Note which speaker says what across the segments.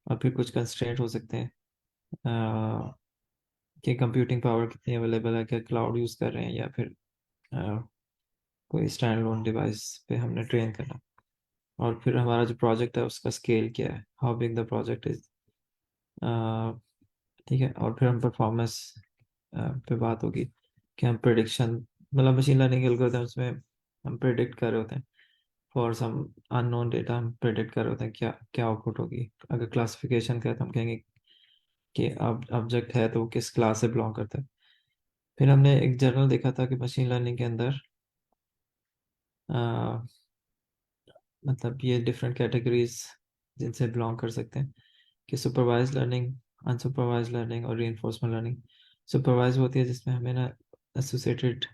Speaker 1: और फिर कुछ कंस्ट्रेंट हो सकते हैं कि कंप्यूटिंग पावर कितनी अवेलेबल है, क्या क्लाउड यूज़ कर रहे हैं या फिर अ, कोई स्टैंड लोन डिवाइस पे हमने ट्रेन करना। और फिर हमारा जो प्रोजेक्ट है उसका स्केल क्या है, how big the project is. ठीक है, और फिर हम परफॉर्मेंस पे बात होगी कि हम प्रिडिक्शन, मतलब मशीन लर्निंग एल्गोरिथम्स में हम प्रिडिक्ट कर रहे होते हैं फॉर सम अननोन डेटा, हम प्रिडिक्ट कर रहे होते हैं क्या क्या आउटपुट होगी। अगर क्लासिफिकेशन का है तो हम कहेंगे कि अब ऑब्जेक्ट है तो वो किस क्लास से बिलोंग करता है। फिर हमने एक जर्नल देखा था कि मशीन लर्निंग के अंदर अ, मतलब ये डिफरेंट कैटेगरीज जिनसे बिलोंग कर सकते हैं कि सुपरवाइज लर्निंग, अनसुपरवाइज लर्निंग और रीइंफोर्समेंट लर्निंग। सुपरवाइज होती है जिसमें हमें ना एसोसिएटेड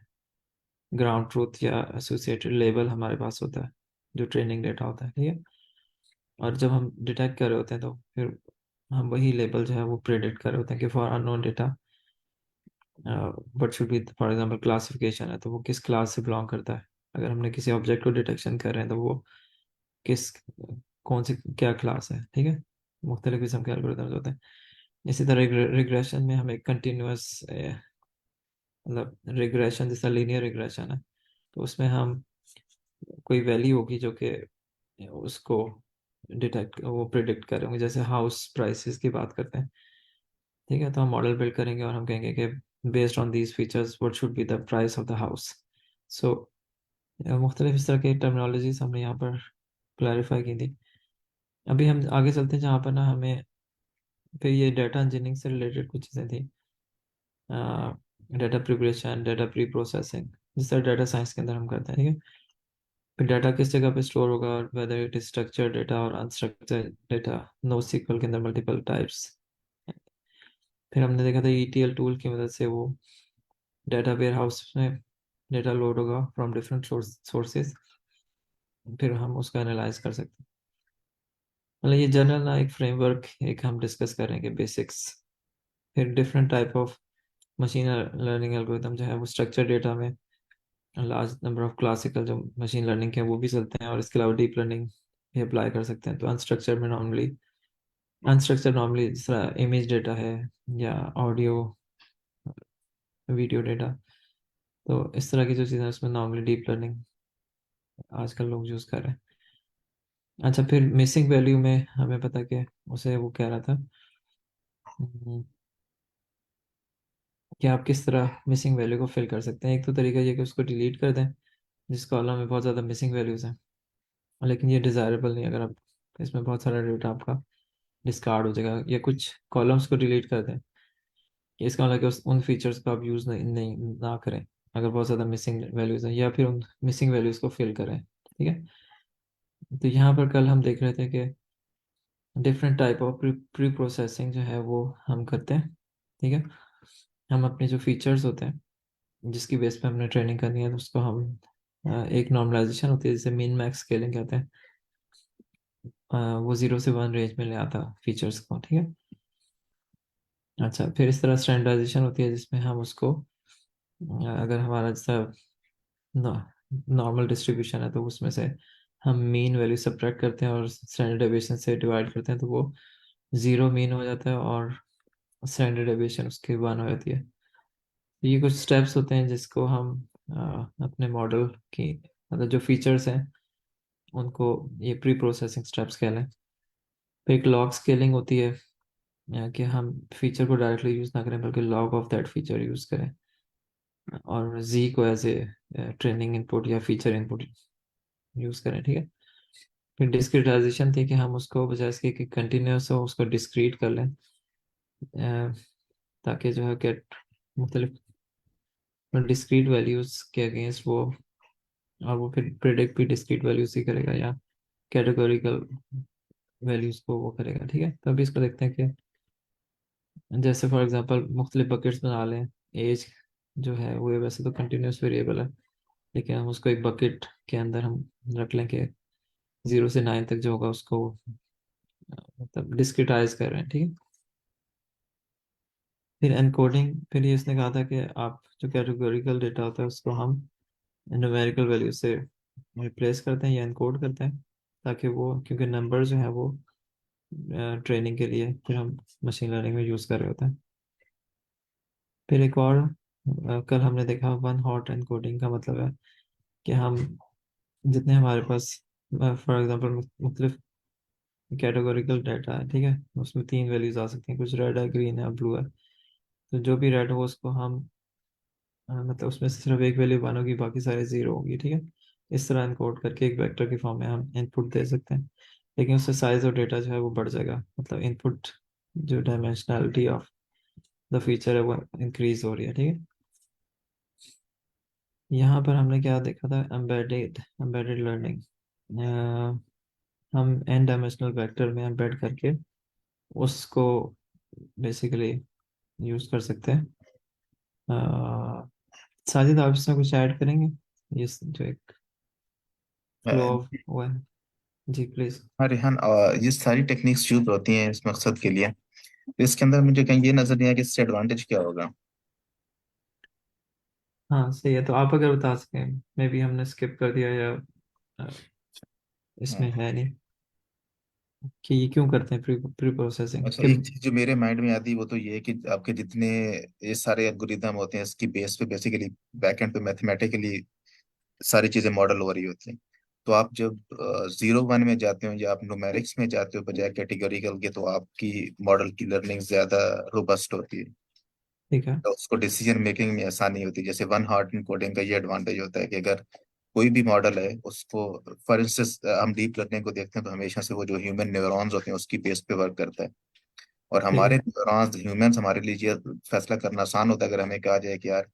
Speaker 1: ग्राउंड ट्रूथ या एसोसिएटेड लेबल हमारे पास होता है जो ट्रेनिंग डेटा होता है, ठीक है। और जब हम डिटेक्ट कर रहे होते हैं तो फिर हम वही लेबल जो है वो प्रेडिक्ट कर रहे होते हैं कि for unknown data what should B, for example classification है तो वो किस क्लास से बिलोंग करता है। अगर हमने किसी ऑब्जेक्ट को डिटेक्शन कर रहे हैं तो वो किस कौन सी क्या क्लास है, ठीक है। मुख्तलिफ किस्म के एल्गोरिथम्स होते हैं। इसी तरह रिग्रेशन में हम एक कंटिन्यूस, मतलब रिग्रेशन जैसा लीनियर रिग्रेशन है तो उसमें हम कोई वैल्यू होगी जो कि उसको डिटेक्ट वो प्रिडिक्ट करेंगे, जैसे हाउस प्राइसेस की बात करते हैं, ठीक है। तो हम मॉडल बिल्ड करेंगे और हम कहेंगे कि based on these features what should be the price of the house. So मुख्तलिफ इस तरह की टर्मिनोलॉजीज हमने यहाँ पर क्लैरिफाई की थी। अभी हम आगे चलते हैं जहाँ पर ना हमें फिर ये डाटा इंजीनियरिंग से रिलेटेड कुछ चीज़ें थी, data preparation, data pre processing, जिस तरह डाटा साइंस के अंदर हम करते हैं, ठीक है। फिर डाटा किस जगह पे स्टोर होगा, whether it is structured data और अनस्ट्रक्चर्ड डेटा, नो सीक्वल के अंदर मल्टीपल टाइप्स। फिर हमने देखा था ईटीएल टूल की मदद से वो डाटा वेयर हाउस में डेटा लोड होगा फ्रॉम डिफरेंट सोर्सेज, फिर हम उसका एनालाइज कर सकते हैं। मतलब ये जनरल ना एक फ्रेमवर्क एक हम डिस्कस करेंगे बेसिक्स। फिर different type of machine learning algorithm जो है वो स्ट्रक्चर डेटा में लार्ज नंबर ऑफ क्लासिकल जो मशीन लर्निंग के हैं वो भी चलते हैं, और इसके अलावा डीप लर्निंग भी अप्लाई कर सकते हैं। तो अनस्ट्रक्चर नॉर्मली जिस तरह इमेज डेटा है या ऑडियो वीडियो डेटा, तो इस तरह की जो चीज़ें हैं उसमें नॉर्मली डीप लर्निंग आजकल लोग यूज़ कर रहे हैं। अच्छा, फिर मिसिंग वैल्यू में हमें पता कि उसे वो कह रहा था हम्म, कि आप किस तरह मिसिंग वैल्यू को फिल कर सकते हैं। एक तो तरीका ये कि उसको डिलीट कर दें जिस कॉलम में बहुत ज़्यादा मिसिंग वैल्यूज़ हैं, लेकिन ये डिज़ायरेबल नहीं। अगर आप इसमें बहुत सारा डेटा आपका डिस्कार्ड हो जाएगा, या कुछ कॉलम्स को डिलीट कर दें, इसका मतलब कि उन फीचर्स का आप यूज़ नहीं ना करें अगर बहुत ज़्यादा मिसिंग वैल्यूज़ हैं, या फिर उन मिसिंग वैल्यूज़ को फिल करें, ठीक है। तो यहाँ पर कल हम देख रहे थे कि different type of pre processing जो है वो हम करते हैं, ठीक है। हम अपने जो फीचर्स होते हैं जिसकी बेस पे हमने ट्रेनिंग करनी है तो उसको हम एक नॉर्मलाइजेशन होती है जिसे मीन मैक्स स्केलिंग कहते हैं। वो 0 से 1 रेंज में ले आता फीचर्स को, ठीक है। अच्छा, फिर इस तरह स्टैंडर्डाइजेशन होती है जिसमें हम उसको अगर हमारा जैसा नॉर्मल डिस्ट्रीब्यूशन है तो उसमें से हम मीन वैल्यू सब्ट्रैक्ट करते हैं और स्टैंडर्ड डेविएशन से डिवाइड करते हैं तो वो 0 मीन हो जाता है और स्टैंडर्ड डेविएशन उसकी 1 हो जाती है। तो ये कुछ स्टेप्स होते हैं जिसको हम अपने मॉडल की, मतलब जो फीचर्स हैं उनको ये प्री प्रोसेसिंग स्टेप्स कह लें। फिर एक लॉग स्केलिंग होती है, कि हम फीचर को डायरेक्टली यूज़ ना करें बल्कि log of that feature use करें, और जी को एज ए ट्रेनिंग इनपुट या फीचर इनपुट यूज़ करें, ठीक है। फिर डिस्क्रिटाइजेशन थी कि हम उसको बजाय इसके कि कंटिन्यूस हो उसको डिस्क्रीट कर लें, अ, ताकि जो है कि मुख्तलिफ डिस्क्रीट वैल्यूज़ के अगेंस्ट वो, और वो फिर प्रिडिक्ट भी डिस्क्रीट वैल्यूज ही करेगा या कैटेगोरिकल वैल्यूज को वो करेगा, ठीक है। तो अभी इसको देखते हैं कि जैसे फॉर एग्जांपल मुख्तलिफ बकेट्स बना लें। एज जो है वो वैसे तो कंटिन्यूस वेरिएबल है, लेकिन हम उसको एक बकेट के अंदर हम रख लें कि 0 से 9 तक जो होगा उसको मतलब डिस्क्रिटाइज कर रहे हैं, ठीक है। फिर एनकोडिंग, फिर ये इसने कहा था कि आप जो कैटेगोरिकल डेटा होता है उसको हम न्यूमेरिकल वैल्यू से रिप्लेस करते हैं या एनकोड करते हैं, ताकि वो, क्योंकि नंबर जो है वो ट्रेनिंग के लिए फिर हम मशीन लर्निंग में यूज़ कर रहे होते हैं। फिर एक और कल हमने देखा वन हॉट एनकोडिंग का मतलब है कि हम जितने हमारे पास फॉर एग्जांपल मुख्तलिफ कैटेगोरिकल डाटा है, ठीक है, उसमें 3 वैल्यूज आ सकती हैं, कुछ रेड है, ग्रीन है, ब्लू है। तो जो भी रेड हो उसको हम मतलब उसमें से सिर्फ एक वैल्यू वन होगी, बाकी सारे जीरो होंगी, ठीक है। इस तरह इनकोड करके एक वेक्टर की फॉर्म में हम इनपुट दे सकते हैं। लेकिन उससे साइज और डेटा जो है वो बढ़ जाएगा, मतलब इनपुट जो डायमेंशनैलिटी ऑफ द फीचर है वो इंक्रीज हो रही है, ठीक है। यहाँ पर हमने क्या देखा था, एम्बेडेड एम्बेडेड लर्निंग। हम एन डायमेंशनल वेक्टर में एम्बेड करके उसको बेसिकली यूज कर सकते हैं। साजिद, आप इसमें कुछ ऐड करेंगे, ये जो एक फ्लो ऑफ वो है? जी प्लीज।
Speaker 2: हाँ रेहान, ये सारी टेक्निक्स यूज होती हैं इस मकसद के लिए। तो इसके अंदर मुझे कहीं ये नजर नहीं आया कि इससे एडवांटेज क्या होगा।
Speaker 1: हाँ सही है, तो आप अगर बता सकें, मे बी हमने स्किप कर दिया या अ,
Speaker 2: हाँ।
Speaker 1: इसमें है नहीं कि ये क्यों करते हैं प्री प्री प्रोसेसिंग
Speaker 2: अच्छा,
Speaker 1: कि।
Speaker 2: एक चीज जो मेरे माइंड में आती है वो तो ये है कि आपके जितने ये सारे एल्गोरिदम होते हैं इसकी बेस पे बेसिकली बैकएंड पे मैथमेटिकली सारी चीजें मॉडल हो रही होती हैं। तो आप जब 0 1 में जाते हो या आप न्यूमेरिक्स में जाते हो बजाय कैटेगोरिकल के, तो आपकी मॉडल की लर्निंग ज्यादा रोबस्ट होती है।
Speaker 1: ठीक है।
Speaker 2: तो उसको डिसीजन मेकिंग में आसानी होती है। जैसे वन हॉट कोडिंग का ये एडवांटेज होता है कि अगर कोई भी मॉडल है उसको, फॉर इंस्टेंस हम डीप लर्निंग को देखते हैं तो हमेशा से वो जो ह्यूमन न्यूरॉन्स होते हैं उसकी बेस पे वर्क करता है। और
Speaker 1: ठीक
Speaker 2: हमारे
Speaker 1: है।
Speaker 2: न्यूरॉन्स ह्यूमंस हमारे लिए ये फैसला करना आसान होता है। अगर हमें कहा जाए कि यार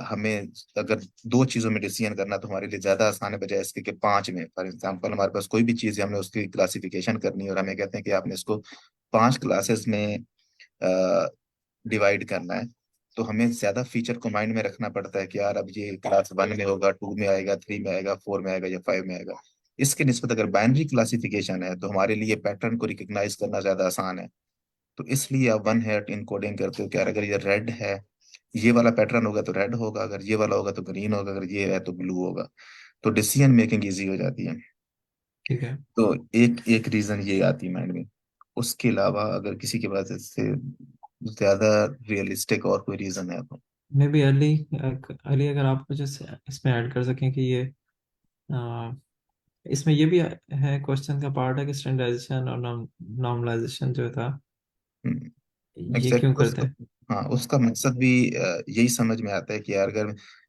Speaker 2: हमें अगर 2 चीजों में डिसीजन करना तो हमारे लिए ज्यादा आसान है बजाय इसके कि 5 में। फॉर एग्जाम्पल हमारे पास कोई भी चीज है, हमने उसकी क्लासिफिकेशन करनी है और हमें कहते हैं कि आपने इसको 5 क्लासेस में डिवाइड करना है। तो हमें ज्यादा फीचर को माइंड में रखना पड़ता है कि यार अब ये क्लास 1 में होगा, 2 में आएगा, 3 में आएगा, 4 में आएगा या 5 में आएगा। इसके निस्बत अगर बाइनरी क्लासिफिकेशन है तो हमारे लिए पैटर्न को रिकग्नाइज करना ज्यादा आसान है। तो इसलिए आप वन हैट इनकोडिंग करते हो कि यार अगर ये रेड है, ये वाला पैटर्न होगा तो रेड होगा, अगर ये वाला होगा तो ग्रीन होगा, अगर ये है तो ब्लू होगा। तो डिसीजन मेकिंग इजी हो जाती है।
Speaker 1: ठीक है।
Speaker 2: तो एक एक रीजन ये आती है माइंड में। उसके अलावा अगर किसी के पास इससे ज्यादा रियलिस्टिक और कोई रीजन है तो।
Speaker 1: मे बी अर्ली अर्ली अगर आप कुछ इसमें ऐड कर सकें कि ये अ, इसमें ये भी है, क्वेश्चन का पार्ट है कि स्टैंडर्डाइजेशन और नॉर्मलाइजेशन जो था, ये क्यों
Speaker 2: एग्जैक्ट
Speaker 1: करते
Speaker 2: उसका,
Speaker 1: हैं?
Speaker 2: हाँ उसका मकसद भी यही समझ में आता है कि यार अगर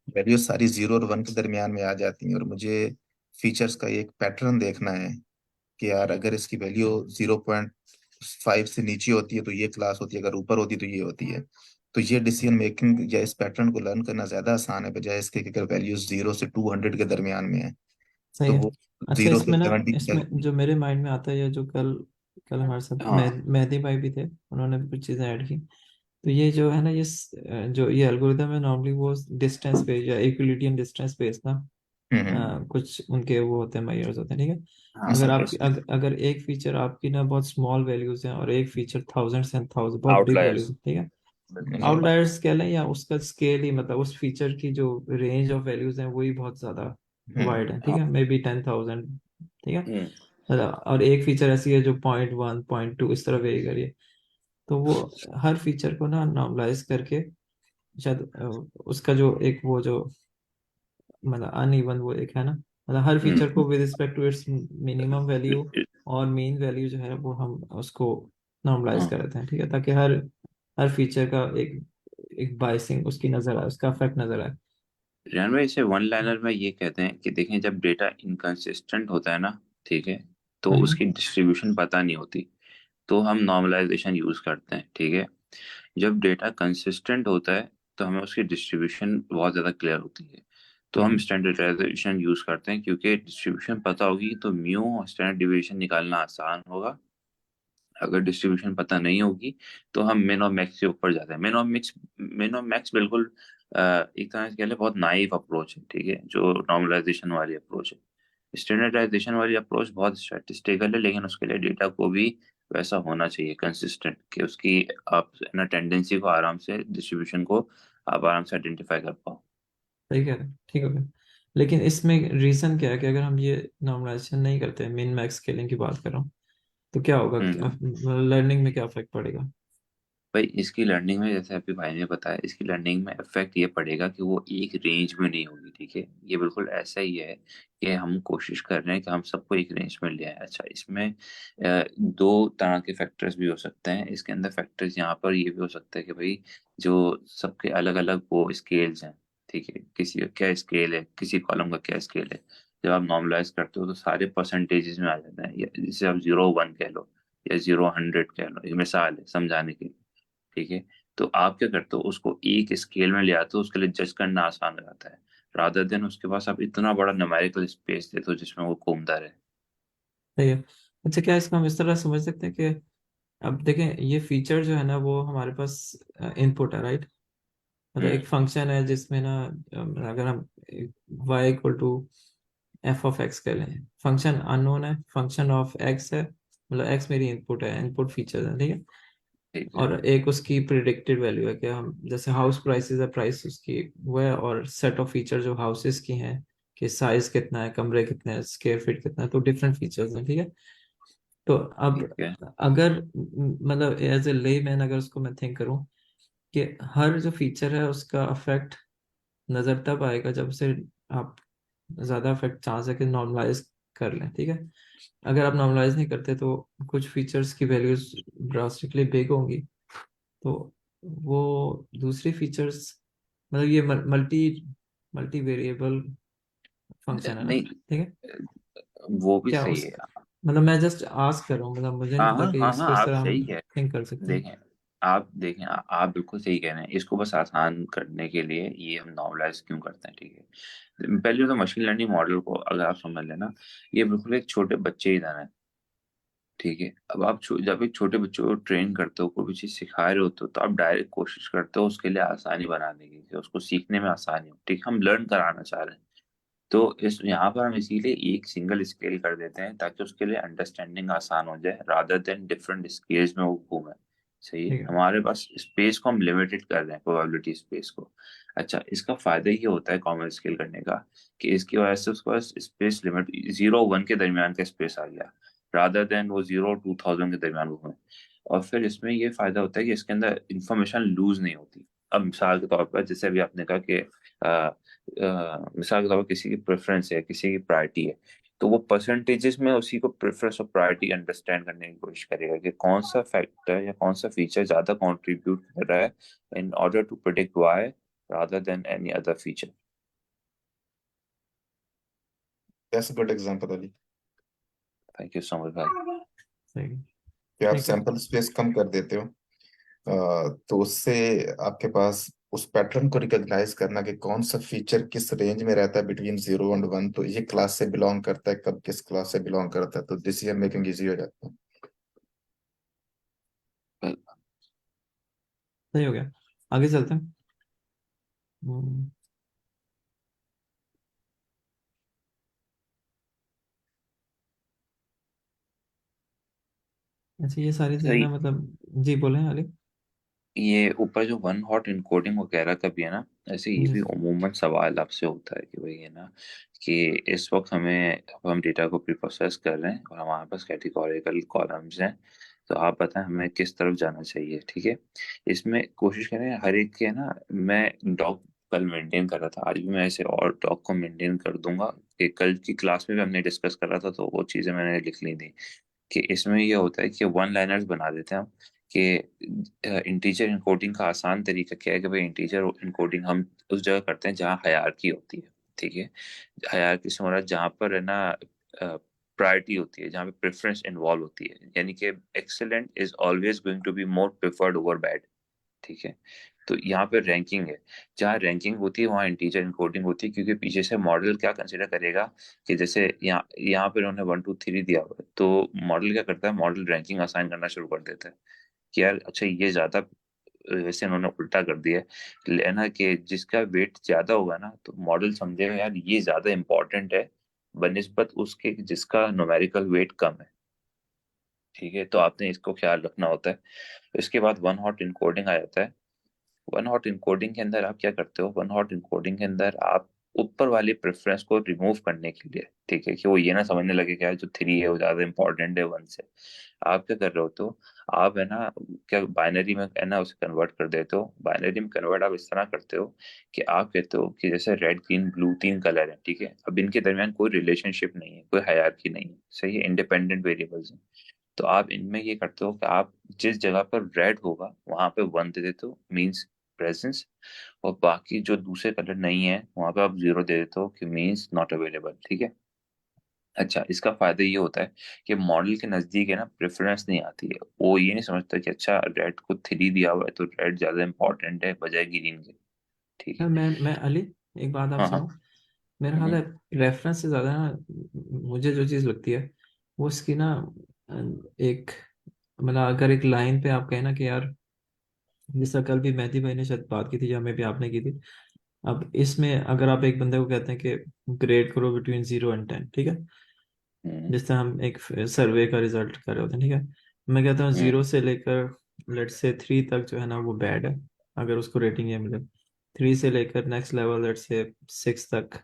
Speaker 2: वैल्यू सारी 0 और 1 के दरमियान में आ जाती हैं और मुझे फीचर्स का एक पैटर्न देखना है कि यार अगर इसकी वैल्यू 0.5 से नीचे होती है तो ये क्लास होती है, अगर ऊपर होती है तो ये होती है। तो ये डिसीजन मेकिंग या इस पैटर्न को लर्न करना ज्यादा आसान है बजाय इसके कि अगर वैल्यू 0 से 200 के दरमियान में है
Speaker 1: सही
Speaker 2: तो
Speaker 1: है।
Speaker 2: वो
Speaker 1: अच्छा,
Speaker 2: जीरो से
Speaker 1: इसमें ना,
Speaker 2: 70
Speaker 1: इसमें जो मेरे माइंड में आता है, ये जो कल कल हमारे साथ
Speaker 2: हाँ।
Speaker 1: मेहदी भाई भी थे, उन्होंने भी कुछ चीज़ें ऐड की। तो ये जो है ना, ये जो ये एल्गोरिदम है नॉर्मली वो डिस्टेंस पे या इक्विलिडियन डिस्टेंस पे ना कुछ उनके वो होते हैं, मेजर्स होते हैं, ठीक है।
Speaker 2: हाँ
Speaker 1: अगर
Speaker 2: सर।
Speaker 1: आपकी अगर एक फीचर आपकी ना बहुत स्मॉल वैल्यूज हैं और एक फीचर थाउजेंड्स एंड थाउजेंड बहुत बिग
Speaker 2: आउटलायर्स।
Speaker 1: वैल्यूज है, ठीक है।
Speaker 2: बिल्कुल सही बात।
Speaker 1: आउटलायर्स कह लें या उसका स्केल ही, मतलब उस फीचर की जो रेंज ऑफ वैल्यूज हैं वही बहुत ज्यादा वाइड है, ठीक
Speaker 2: हाँ।
Speaker 1: है, मे बी 10,000, ठीक है। और एक फीचर ऐसी है जो 0.1 0.2 इस तरह वेरी करिए। तो वो हर फीचर को ना नॉर्मलाइज करके शायद उसका जो एक वो जो मतलब अनइवन वो एक है ना, मतलब हर फीचर को with respect to its minimum value और मेन वैल्यू जो है वो हम उसको नॉर्मलाइज
Speaker 2: हाँ।
Speaker 1: कर देते हैं, ठीक है, ताकि हर हर फीचर का एक एक बाइसिंग उसकी नजर आए, उसका इफेक्ट नजर आए।
Speaker 3: रेन भाई, इसे वन लाइनर में ये कहते हैं कि देखें, जब डेटा इनकंसिस्टेंट होता है ना, ठीक है, तो
Speaker 1: हम्म।
Speaker 3: उसकी डिस्ट्रीब्यूशन पता नहीं होती, तो हम नॉर्मलाइजेशन यूज करते हैं, ठीक है। जब डेटा कंसिस्टेंट होता है तो हमें उसकी डिस्ट्रीब्यूशन बहुत ज्यादा क्लियर होती है, तो हम स्टैंडर्डाइजेशन यूज करते हैं, क्योंकि डिस्ट्रीब्यूशन पता होगी तो म्यू और स्टैंडर्ड डिविएशन निकालना आसान होगा। अगर डिस्ट्रीब्यूशन पता नहीं होगी तो हम मिन और मैक्स के ऊपर जाते हैं। मिन और मैक्स बिल्कुल एक तरह से कह लें बहुत नाइव अप्रोच है, ठीक है, जो नॉर्मलाइजेशन वाली अप्रोच है। स्टैंडर्डाइजेशन वाली अप्रोच बहुत स्टैटिस्टिकल है, लेकिन उसके लिए डेटा को भी वैसा होना चाहिए कंसिस्टेंट, कि उसकी आप ना टेंडेंसी को आराम से, डिस्ट्रीब्यूशन को आप आराम से आइडेंटिफाई कर पाओ।
Speaker 1: सही कह रहे हैं, ठीक हो गया। लेकिन इसमें रीजन क्या है कि अगर हम ये नॉर्मलाइजेशन नहीं करते, मिन मैक्स स्केलिंग की बात कर रहा हूँ, तो क्या होगा,
Speaker 3: हम्म।
Speaker 1: लर्निंग में क्या इफेक्ट पड़ेगा?
Speaker 3: भाई इसकी लर्निंग में, जैसे अभी भाई ने बताया, इसकी लर्निंग में इफेक्ट ये पड़ेगा कि वो एक रेंज में नहीं होगी, ठीक है। ये बिल्कुल ऐसा ही है कि हम कोशिश कर रहे हैं कि हम सबको एक रेंज में ले आए। अच्छा, इसमें दो तरह के फैक्टर्स भी हो सकते हैं इसके अंदर। फैक्टर्स यहाँ पर ये भी हो सकता है कि भाई जो सबके अलग अलग वो स्केल्स हैं, ठीक है, किसी का क्या स्केल है, किसी कॉलम का क्या स्केल है। जब आप नॉर्मलाइज करते हो तो सारे परसेंटेजेस में आ जाते हैं, जैसे आप 0 1 कह लो या 0 100 कह लो, ये मिसाल है समझाने के लिए, ठीक है। तो आप क्या करते हो, उसको एक स्केल में ले आते हो, उसके लिए जज करना आसान हो जाता है, रादर देन उसके पास आप इतना बड़ा न्यूमेरिकल स्पेस देते हो जिसमें वो घूमता रहे।
Speaker 1: सही है। अच्छा, क्या इसको हम इस तरह समझ सकते हैं कि अब देखें, ये फीचर जो है ना वो हमारे पास इनपुट है, राइट? मतलब
Speaker 3: हम्म।
Speaker 1: एक फंक्शन है जिसमें ना अगर हम y equal to F of X कह लें, फंक्शन अननोन है, फंक्शन ऑफ एक्स है, मतलब एक्स मेरी इनपुट है, इनपुट फीचर है, ठीक है।
Speaker 3: ठीक है।
Speaker 1: और एक उसकी प्रिडिक्टेड वैल्यू है कि हम जैसे हाउस प्राइसेस है, प्राइस उसकी वो है, और सेट ऑफ फीचर जो हाउसेस की हैं कि साइज कितना है, कमरे कितने हैं, स्क्वायर फीट कितना है, तो डिफरेंट फीचर्स हैं, ठीक है। तो अब
Speaker 3: ठीक है।
Speaker 1: अगर मतलब एज ए ले मैन अगर उसको मैं थिंक करूं कि हर जो फीचर है उसका अफेक्ट नजर तब आएगा जब उसे आप ज्यादा अफेक्ट चांस है कि नॉर्मलाइज कर लें, ठीक है। अगर आप नॉर्मलाइज नहीं करते तो कुछ फीचर्स की वैल्यूज ड्रास्टिकली बिग होंगी, तो वो दूसरी फीचर्स, मतलब ये मल्टी मल्टी वेरिएबल फंक्शन है ना,
Speaker 3: नहीं,
Speaker 1: ठीक है।
Speaker 3: वो भी
Speaker 1: क्या
Speaker 3: सही
Speaker 1: उस,
Speaker 3: है।
Speaker 1: मतलब मैं जस्ट आस्क कर रहा हूँ, मतलब मुझे नहीं
Speaker 3: हाँ
Speaker 1: पता
Speaker 3: हाँ
Speaker 1: कि
Speaker 3: हाँ हाँ,
Speaker 1: इसको इस
Speaker 3: आप
Speaker 1: तरह हम
Speaker 3: सही है।
Speaker 1: थिंक कर सकते हैं।
Speaker 3: देखें, आप देखें, आप बिल्कुल सही कह रहे हैं। इसको बस आसान करने के लिए ये हम नॉर्मलाइज क्यों करते हैं, ठीक है। पहले तो मशीन लर्निंग मॉडल को अगर आप समझ लेना, ये बिल्कुल एक छोटे बच्चे ही तरह है, ठीक है। अब आप जब एक छोटे बच्चों को ट्रेन करते हो, कोई भी चीज सिखा रहे होते हो, तो आप डायरेक्ट कोशिश करते हो उसके लिए आसानी बनाने की, कि उसको सीखने में आसानी हो, ठीक है। हम लर्न कराना चाह रहे हैं, तो इस यहाँ पर हम इसीलिए एक सिंगल स्केल कर देते हैं ताकि उसके लिए अंडरस्टैंडिंग आसान हो जाए, रादर देन डिफरेंट स्केल्स में वो घूमे। सही है,
Speaker 1: ठीक है।
Speaker 3: हमारे पास स्पेस को हम लिमिटेड कर रहे हैं, प्रोबेबिलिटी स्पेस को। अच्छा, इसका फायदा ये होता है कॉमन स्केल करने का, कि इसकी वजह से उसके पास स्पेस लिमिट 0 1 के दरमियान का स्पेस आ गया, रादर देन वो 0 2000 के दरमियान घूमे। और फिर इसमें ये फायदा होता है कि इसके अंदर इंफॉर्मेशन लूज नहीं होती। अब मिसाल के तौर पर, जैसे अभी आपने कहा कि मिसाल के तौर पर किसी की प्रेफरेंस है, किसी की प्रायोरिटी है, तो वो परसेंटेजेस में उसी को प्रेफरेंस और प्रायोरिटी अंडरस्टैंड करने की कोशिश करेगा कि कौन सा फैक्टर या कौन सा फीचर ज्यादा कंट्रीब्यूट कर रहा है in order to predict Y, rather than any other feature.
Speaker 2: That's a good example अली।
Speaker 3: थैंक यू सो मच भाई।
Speaker 1: सही।
Speaker 2: कि आप
Speaker 1: ठीक है।
Speaker 2: सैंपल स्पेस कम कर देते हो, तो उससे आपके पास उस पैटर्न को रिकॉग्नाइज करना कि कौन सा फीचर किस रेंज में रहता है बिटवीन 0 और 1, तो ये क्लास से बिलोंग करता है, कब किस क्लास से बिलोंग करता है, तो डिसीजन मेकिंग इजी हो जाता है।
Speaker 1: सही हो गया, आगे चलते हैं। हम्म, अच्छा, ये सारी चीजें
Speaker 3: सही।
Speaker 1: ना, मतलब जी बोले अली।
Speaker 3: ये ऊपर जो वन हॉट इनकोडिंग वगैरह का भी है ना, ऐसे ये
Speaker 1: जी
Speaker 3: भी उमूमन सवाल आपसे होता है कि भाई है ना, कि इस वक्त हमें, अब हम डेटा को प्री प्रोसेस कर रहे हैं और हमारे पास कैटेगोरिकल कॉलम्स हैं, तो आप बताएं हमें किस तरफ जाना चाहिए, ठीक है। इसमें कोशिश करें हर एक के ना, मैं डॉग कल मेंटेन कर रहा था, आज भी मैं ऐसे और डॉग को मेंटेन कर दूंगा, कि कल की क्लास में भी हमने डिस्कस कर रहा था तो वो चीज़ें मैंने लिख ली थी, कि इसमें ये होता है कि वन लाइनर्स बना देते हैं हम, कि इंटीजर इनकोडिंग का आसान तरीका क्या है कि भाई इंटीजर इनकोडिंग हम उस जगह करते हैं जहाँ हायरार्की होती है, ठीक है। हायरार्की से हमारा जहाँ पर है ना प्रायोरिटी होती है, जहाँ पे प्रेफरेंस इन्वॉल्व होती है, यानी कि excellent is always going to be more preferred over bad, ठीक है। तो यहाँ पे रैंकिंग है, जहाँ रैंकिंग होती है वहाँ इंटीजर इनकोडिंग होती है, क्योंकि पीछे से मॉडल क्या कंसिडर करेगा, कि जैसे यहाँ यहाँ पे उन्होंने 1 2 3 दिया हुआ है, तो मॉडल क्या करता है, मॉडल रैंकिंग असाइन करना शुरू कर देता है, कि यार अच्छा ये ज्यादा, वैसे इन्होंने उल्टा कर दिया है, लेना कि जिसका वेट ज्यादा होगा ना, तो मॉडल समझेगा यार ये ज्यादा इंपॉर्टेंट है बनिस्बत उसके जिसका न्यूमेरिकल वेट कम है, ठीक है। तो आपने इसको ख्याल रखना होता है। इसके बाद वन हॉट इनकोडिंग आ जाता है। वन हॉट इनकोडिंग के अंदर आप क्या करते हो, वन हॉट इनकोडिंग के अंदर आप ऊपर वाली प्रेफरेंस को रिमूव करने के लिए, ठीक है, कि वो ये ना समझने लगे कि यार जो 3 है वो ज्यादा इंपॉर्टेंट है 1 से। आप क्या कर रहे हो, तो आप है ना, क्या बाइनरी में है ना उसे कन्वर्ट कर देते हो। बाइनरी में कन्वर्ट आप इस तरह करते हो कि आप कहते हो कि जैसे रेड ग्रीन ब्लू 3 कलर है, ठीक है, अब इनके दरमियान कोई रिलेशनशिप नहीं है, कोई हायरार्की नहीं है, सही है, इंडिपेंडेंट वेरिएबल्स हैं। तो आप इनमें ये करते हो कि आप जिस जगह पर रेड होगा वहां पे 1 दे देते हो, मीन्स प्रेजेंस, और बाकी जो दूसरे कलर नहीं है वहां पे आप 0 दे देते हो कि मीन्स नॉट अवेलेबल, ठीक है। अच्छा, इसका फायदा ये होता है कि मॉडल के नजदीक है ना प्रेफरेंस नहीं आती है, वो ये नहीं समझता कि अच्छा रेड को 3 दिया हुआ है तो रेड ज्यादा इंपॉर्टेंट है बजाय ग्रीन के, ठीक है।
Speaker 1: मैं अली, एक बात
Speaker 3: हाँ
Speaker 1: आपसे
Speaker 3: हाँ।
Speaker 1: कहूँ। मेरा ख्याल
Speaker 3: हम्म
Speaker 1: है रेफरेंस से ज़्यादा ना, मुझे जो चीज़ लगती है वो इसकी ना, एक, मतलब अगर एक लाइन पे आप कहें ना कि यार, जैसा कल भी मेहदी भाई ने शायद बात की थी या में भी आपने की थी। अब इसमें अगर आप एक बंदे को कहते हैं कि ग्रेड करो बिटवीन 0 और 10, ठीक है,
Speaker 3: हम्म
Speaker 1: जिस तरह हम एक सर्वे का रिजल्ट कर रहे होते हैं, ठीक है, मैं कहता हूँ
Speaker 3: हम्म
Speaker 1: 0 से लेकर लेट से 3 तक जो है ना वो बैड है, अगर उसको रेटिंग ये मिले। 3 से लेकर नेक्स्ट लेवल लेट से 6 तक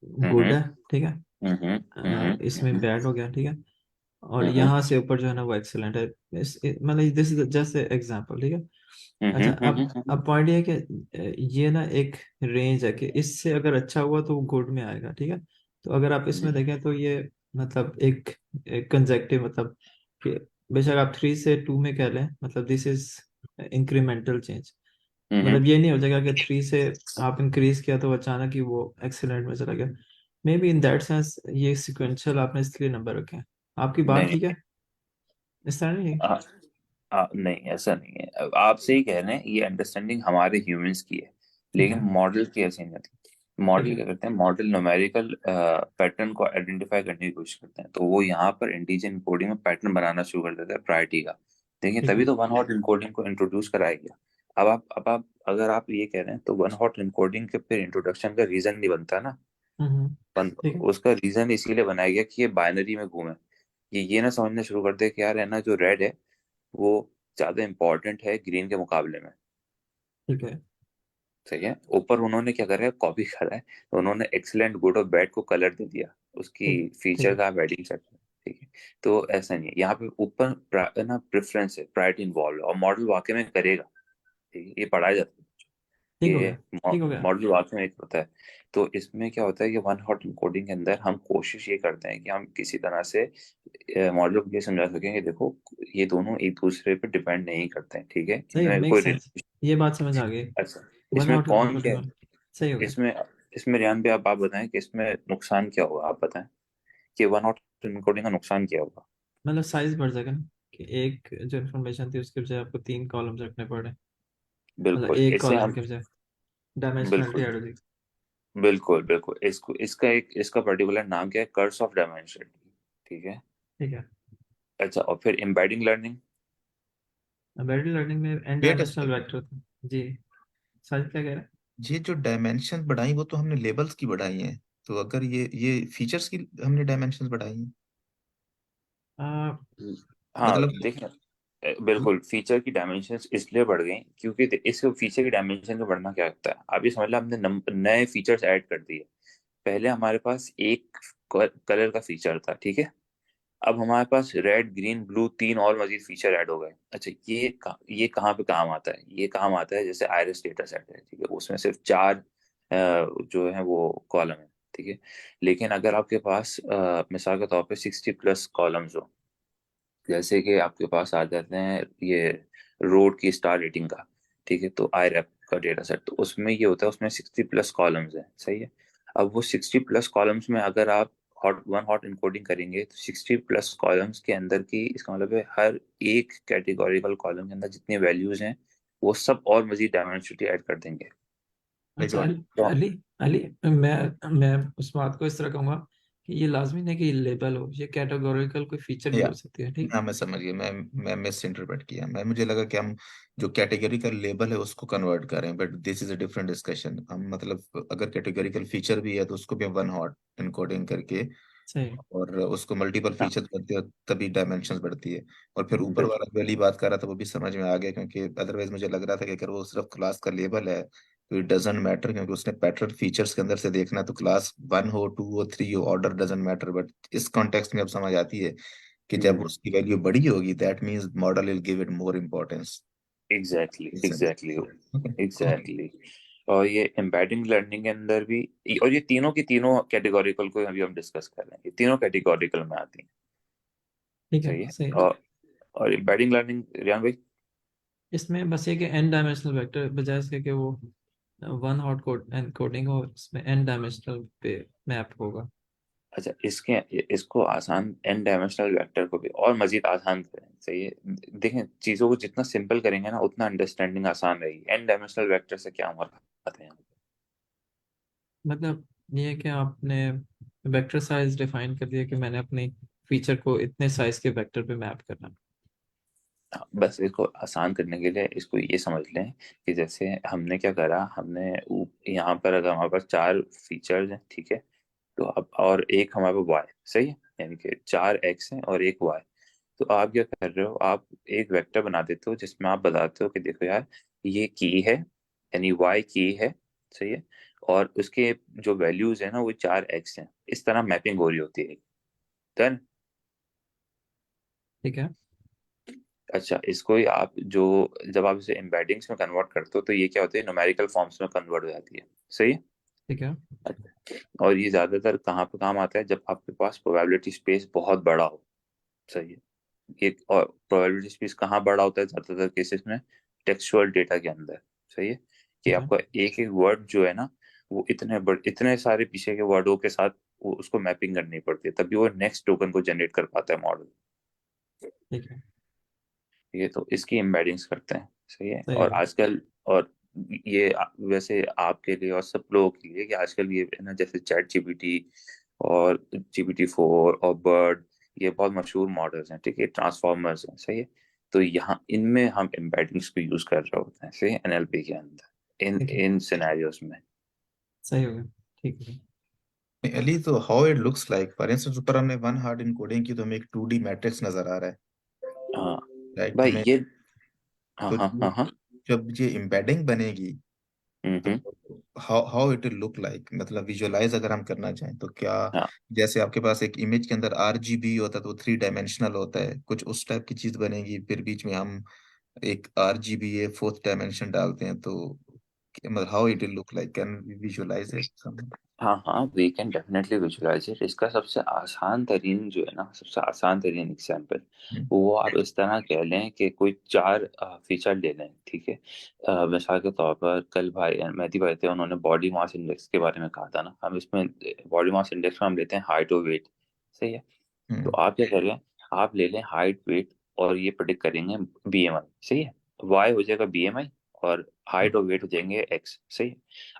Speaker 1: गुड
Speaker 3: हम्म
Speaker 1: है, ठीक है। इसमें
Speaker 3: हम्म
Speaker 1: बैड हो गया, ठीक है। और
Speaker 3: हम्म
Speaker 1: यहाँ से ऊपर जो है ना वो एक्सेलेंट है। मतलब दिस इज जस्ट एग्जांपल, ठीक है। अच्छा, अब पॉइंट ये है कि ये ना एक रेंज है कि इससे अगर अच्छा हुआ तो वो गुड में आएगा, ठीक है। तो अगर आप इसमें देखें तो ये मतलब एक कंजेक्टिव, मतलब कि बेशक आप 3 से 2 में कह लें, मतलब दिस इज इंक्रीमेंटल चेंज।
Speaker 3: हम्म
Speaker 1: मतलब ये नहीं हो जाएगा कि 3 से आप इंक्रीज किया तो अचानक ही वो एक्सीलेंट में चला गया। May be in that sense ये सिक्वेंशियल आपने इसलिए नंबर रखे हैं। आपकी बात
Speaker 3: नहीं
Speaker 1: ठीक है, इस तरह नहीं है।
Speaker 3: नहीं, ऐसा नहीं है। अब आप सही कह रहे हैं, ये अंडरस्टैंडिंग हमारे ह्यूमंस की है,
Speaker 1: ठीक
Speaker 3: लेकिन
Speaker 1: है,
Speaker 3: मॉडल की ऐसी नहीं होती।
Speaker 1: ठीक
Speaker 3: मॉडल
Speaker 1: है,
Speaker 3: क्या करते हैं, मॉडल न्यूमेरिकल पैटर्न को आइडेंटिफाई करने की कोशिश करते हैं, तो वो यहाँ पर इंटीजर इनकोडिंग में पैटर्न बनाना शुरू कर देता है प्रायोरिटी का। देखिए,
Speaker 1: ठीक
Speaker 3: तभी
Speaker 1: है।
Speaker 3: तो वन हॉट इनकोडिंग को इंट्रोड्यूस कराया गया। अब आप अगर आप ये कह रहे हैं तो वन हॉट इनकोडिंग के फिर इंट्रोडक्शन का रीजन नहीं बनता ना।
Speaker 1: ठीक है,
Speaker 3: उसका रीजन इसीलिए बनाया गया कि ये बाइनरी में घूमे, ये ना समझना शुरू कर दे कि यार है ना जो रेड है वो ज्यादा इंपॉर्टेंट है ग्रीन के मुकाबले में,
Speaker 1: ठीक है,
Speaker 3: सही है। ऊपर उन्होंने क्या करा है, कॉपी करा है, तो उन्होंने एक्सीलेंट, गुड और बैड को कलर दे दिया, उसकी
Speaker 1: ठीक, ठीक
Speaker 3: फीचर
Speaker 1: है,
Speaker 3: का वेडिंग सेट, ठीक है। तो ऐसा नहीं है, यहाँ पे ऊपर ना प्रेफरेंस है, प्रायोरिटी इन्वॉल्व है, और मॉडल वाकई में करेगा, ठीक है, ये पढ़ाया जाता है
Speaker 1: ठीक हो
Speaker 3: कि
Speaker 1: गया, ठीक हो गया।
Speaker 3: मॉडल वाकई में एक होता है। तो इसमें क्या होता है कि वन हॉट कोडिंग के अंदर हम कोशिश ये करते हैं कि हम किसी तरह से मॉडल को ये समझा सकें कि देखो ये दोनों एक दूसरे पे डिपेंड नहीं करते हैं, ठीक है,
Speaker 1: सही,
Speaker 3: इनमें
Speaker 1: मेक
Speaker 3: कोई
Speaker 1: सेंस। ये बात समझ आ गई।
Speaker 3: अच्छा,
Speaker 1: वन
Speaker 3: इसमें
Speaker 1: हॉट
Speaker 3: कौन क्या है,
Speaker 1: कोडिंग, सही हो गया।
Speaker 3: इसमें इसमें रियान भी आप बताएं कि इसमें नुकसान क्या होगा, आप बताएं कि वन हॉट इनकोडिंग का नुकसान क्या होगा।
Speaker 1: मतलब साइज बढ़ जाएगा ना, कि एक जो इन्फॉर्मेशन थी उसके बजाय आपको 3 कॉलम्स रखने पड़े, मतलब
Speaker 3: बिल्कुल,
Speaker 1: एक
Speaker 3: इससे
Speaker 1: कॉलम
Speaker 3: हम
Speaker 1: के बजाय डायमेंशनलिटी
Speaker 3: बिल्कुल
Speaker 1: ऐड हो जाएगी।
Speaker 3: बिल्कुल बिल्कुल इसको इसका पर्टिकुलर नाम क्या है, कर्स ऑफ डायमेंशन, ठीक है।
Speaker 1: ठीक है।
Speaker 3: अच्छा, और फिर एम्बेडिंग लर्निंग।
Speaker 1: एम्बेडेड लर्निंग में एन
Speaker 2: वेट,
Speaker 1: डायमेंशनल वेक्टर था जी। साजिद क्या कह रहे
Speaker 2: ये जो डायमेंशन बढ़ाई वो तो हमने लेबल्स की बढ़ाई हैं। तो अगर ये फीचर्स की हमने डायमेंशन बढ़ाई हैं,
Speaker 1: हैं?
Speaker 3: हाँ
Speaker 2: मतलब
Speaker 3: देखिए, बिल्कुल फीचर की डायमेंशंस इसलिए बढ़ गई क्योंकि इस फीचर की डायमेंशन का बढ़ना क्या होता है, आप ये समझ लो हमने नए फीचर्स ऐड कर दिए। पहले हमारे पास एक कलर का फीचर था, ठीक है, अब हमारे पास रेड ग्रीन ब्लू 3 और मजीद फीचर ऐड हो गए। अच्छा, ये कहाँ पे काम आता है, ये काम आता है जैसे आयरिस डेटा सेट है, ठीक है, उसमें सिर्फ 4 जो है वो कॉलम है, ठीक है। लेकिन अगर आपके पास मिसाल के तौर पे 60+ कॉलम्स हो, जैसे कि आपके पास आ जाते हैं ये रोड की स्टार रेटिंग का, ठीक है, तो आई रैप का डेटा सेट, तो उसमें ये होता है, उसमें 60+ कॉलम्स हैं, सही है। अब वो 60+ कॉलम्स में अगर आप हॉट इनकोडिंग करेंगे तो 60+ कॉलम्स के अंदर की, इसका मतलब है हर एक कैटेगोरिकल कॉलम के अंदर जितनी वैल्यूज हैं वो सब और मजीद डायमेंसिटी ऐड कर देंगे।
Speaker 1: अच्छा
Speaker 3: तो
Speaker 1: अली, अली, मैं उस बात को इस तरह कहूंगा कि ये लाजमी नहीं कि ये लेबल हो, ये कैटेगोरिकल कोई फीचर भी
Speaker 2: या
Speaker 1: हो सकती है, ठीक।
Speaker 2: हाँ, मैं समझ गया। मैं मिस इंटरप्रेट किया। मुझे लगा कि हम जो कैटेगरिकल लेबल है उसको कन्वर्ट करें, but this is a different discussion. हम मतलब अगर कैटेगरिकल फीचर भी है तो उसको भी हम वन हॉट इनकोडिंग करके
Speaker 1: सही।
Speaker 2: और उसको मल्टीपल
Speaker 3: हाँ,
Speaker 2: फीचर्स बनते हैं, तभी डायमेंशंस बढ़ती है। और फिर ऊपर
Speaker 3: बिल्कुल
Speaker 2: वाला वाली बात कर रहा था वो भी समझ में आ गया, क्योंकि अदरवाइज मुझे लग रहा था कि अगर वो सिर्फ क्लास का लेबल है तो इट डजेंट मैटर, क्योंकि उसने पैटर्न फीचर्स के अंदर से देखना है। तो क्लास 1 हो, 2 हो, 3 हो, ऑर्डर डजेंट मैटर। बट इस कॉन्टेक्स्ट में अब समझ आती है कि जब उसकी वैल्यू बड़ी होगी, that means model will give it more importance.
Speaker 3: Exactly
Speaker 2: इस सेंस।
Speaker 3: Exactly
Speaker 2: okay.
Speaker 3: एग्जैक्टली। और ये एम्बेडिंग लर्निंग के अंदर भी, और ये तीनों की तीनों कैटेगोरिकल को अभी हम डिस्कस कर रहे हैं, ये तीनों कैटेगोरिकल में आती हैं।
Speaker 1: ठीक है,
Speaker 3: सही है।
Speaker 1: सही है।
Speaker 3: और एम्बेडिंग लर्निंग, रियान भाई।
Speaker 1: इसमें बस ये कि एन डायमेंशनल वेक्टर बजाय इसके कि वो वन हॉट कोड एनकोडिंग हो, इसमें एन डायमेंशनल पे मैप होगा।
Speaker 3: अच्छा, इसके इसको आसान, एन डायमेंशनल वेक्टर को भी और मजीद आसान करें। सही है। देखें, चीजों को जितना सिंपल करेंगे ना उतना अंडरस्टैंडिंग आसान रहेगी। एन डायमेंशनल वेक्टर से क्या मुराद है?
Speaker 1: मतलब ये है कि आपने वेक्टर साइज डिफाइन कर दिया कि मैंने अपनी फीचर को इतने साइज के वेक्टर पे मैप करना है।
Speaker 3: हाँ, बस इसको आसान करने के लिए इसको ये समझ लें कि जैसे हमने क्या करा, हमने यहाँ पर अगर हमारे पास चार फीचर्स हैं, ठीक है, तो अब और एक हमारे पास वाई, सही है, यानी कि चार एक्स हैं और एक वाई। तो आप क्या कर रहे हो, आप एक वेक्टर बना देते हो जिसमें आप बताते हो कि देखो यार, ये की है, यानी वाई की है, सही है, और उसके जो वैल्यूज है ना वो चार एक्स हैं। इस तरह मैपिंग हो रही होती है। डन।
Speaker 1: ठीक है।
Speaker 3: अच्छा, इसको ही आप जो, जब आप इसे एम्बेडिंग्स में कन्वर्ट करते हो तो ये क्या होता है, न्यूमेरिकल फॉर्म्स में कन्वर्ट हो जाती है। सही है।
Speaker 1: ठीक है।
Speaker 3: अच्छा, और ये ज्यादातर कहाँ पे काम आता है, जब आपके पास प्रोबेबिलिटी स्पेस बहुत बड़ा हो। सही है। ये, और प्रोबेबिलिटी स्पेस कहाँ बड़ा होता है ज्यादातर केसेस में, टेक्सचुअल डेटा के अंदर। सही है। कि
Speaker 1: ठीक है।
Speaker 3: आपका एक एक वर्ड जो है ना, वो इतने सारे पीछे के वर्डों के साथ वो उसको मैपिंग करनी पड़ती है, तभी वो नेक्स्ट टोकन को जनरेट कर पाता है मॉडल।
Speaker 1: ठीक है।
Speaker 3: ये तो इसकी एम्बेडिंग्स करते हैं। सही है।
Speaker 1: सही
Speaker 3: और
Speaker 1: है।
Speaker 3: आजकल, और ये वैसे आपके लिए और सब लोगों के लिए कि आजकल ये है ना, जैसे चैट जीपीटी और GPT-4 और बर्ड, ये बहुत मशहूर मॉडल्स हैं, ठीक है, ट्रांसफॉर्मर्स हैं। सही है। तो यहाँ इनमें हम एम्बेडिंग्स को यूज कर रहे होते हैं, सही है, NLP के अंदर, इन
Speaker 1: ठीक है।
Speaker 3: इन सिनेरियोज में।
Speaker 1: सही हो गया। ठीक है।
Speaker 2: अली, तो how it looks like, for instance ऊपर हमने वन हार्ड इनकोडिंग की तो हमें एक 2D मैट्रिक्स नजर आ रहा है,
Speaker 3: हाँ
Speaker 2: राइट? तो
Speaker 3: भाई
Speaker 2: हमें,
Speaker 3: ये, हाँ
Speaker 2: तो
Speaker 3: हाँ हाँ हाँ।
Speaker 2: जब ये एम्बेडिंग बनेगी, तो
Speaker 3: hmm.
Speaker 2: How how it will look like, मतलब विजुअलाइज अगर हम करना चाहें तो क्या?
Speaker 3: हाँ
Speaker 2: जैसे आपके पास एक इमेज के अंदर RGB होता है तो 3 डायमेंशनल होता है, कुछ उस टाइप की चीज बनेगी, फिर बीच में हम एक RGBA फोर्थ डायमेंशन डालते हैं, तो मतलब how it will look like, can visualise it?
Speaker 3: हाँ हाँ, we can definitely visualise it. इसका सबसे आसान तरीन जो है ना, सबसे आसान तरीन एग्जाम्पल, वो आप इस तरह कह लें कि कोई चार फीचर ले लें, ठीक है। मिसाल के तौर पर कल भाई मेहदी भाई थे, उन्होंने बॉडी मास इंडेक्स के बारे में कहा था ना, हम इसमें बॉडी मास इंडेक्स में हम लेते हैं हाइट और वेट। सही है। तो आप क्या कर रहे हैं, आप ले लें हाइट वेट, और ये प्रिडिक्ट करेंगे BMI। सही है। वाई हो जाएगा BMI, और हाइट और वेट हो जाएंगे एक्स। सही है।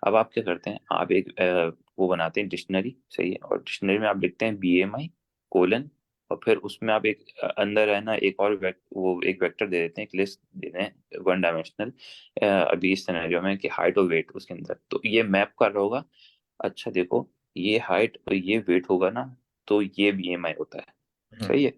Speaker 3: अब आप क्या करते हैं, आप एक वो बनाते हैं डिक्शनरी। सही है। और डिक्शनरी में आप लिखते हैं BMI कोलन, और फिर उसमें आप एक अंदर है ना एक और वो एक वेक्टर दे देते हैं, एक लिस्ट दे दें 1 डायमेंशनल, अभी इस सिनेरियो में कि हाइट और वेट उसके अंदर, तो ये मैप कर रहा होगा। अच्छा देखो, ये हाइट और ये वेट होगा ना, तो ये BMI होता है। सही है।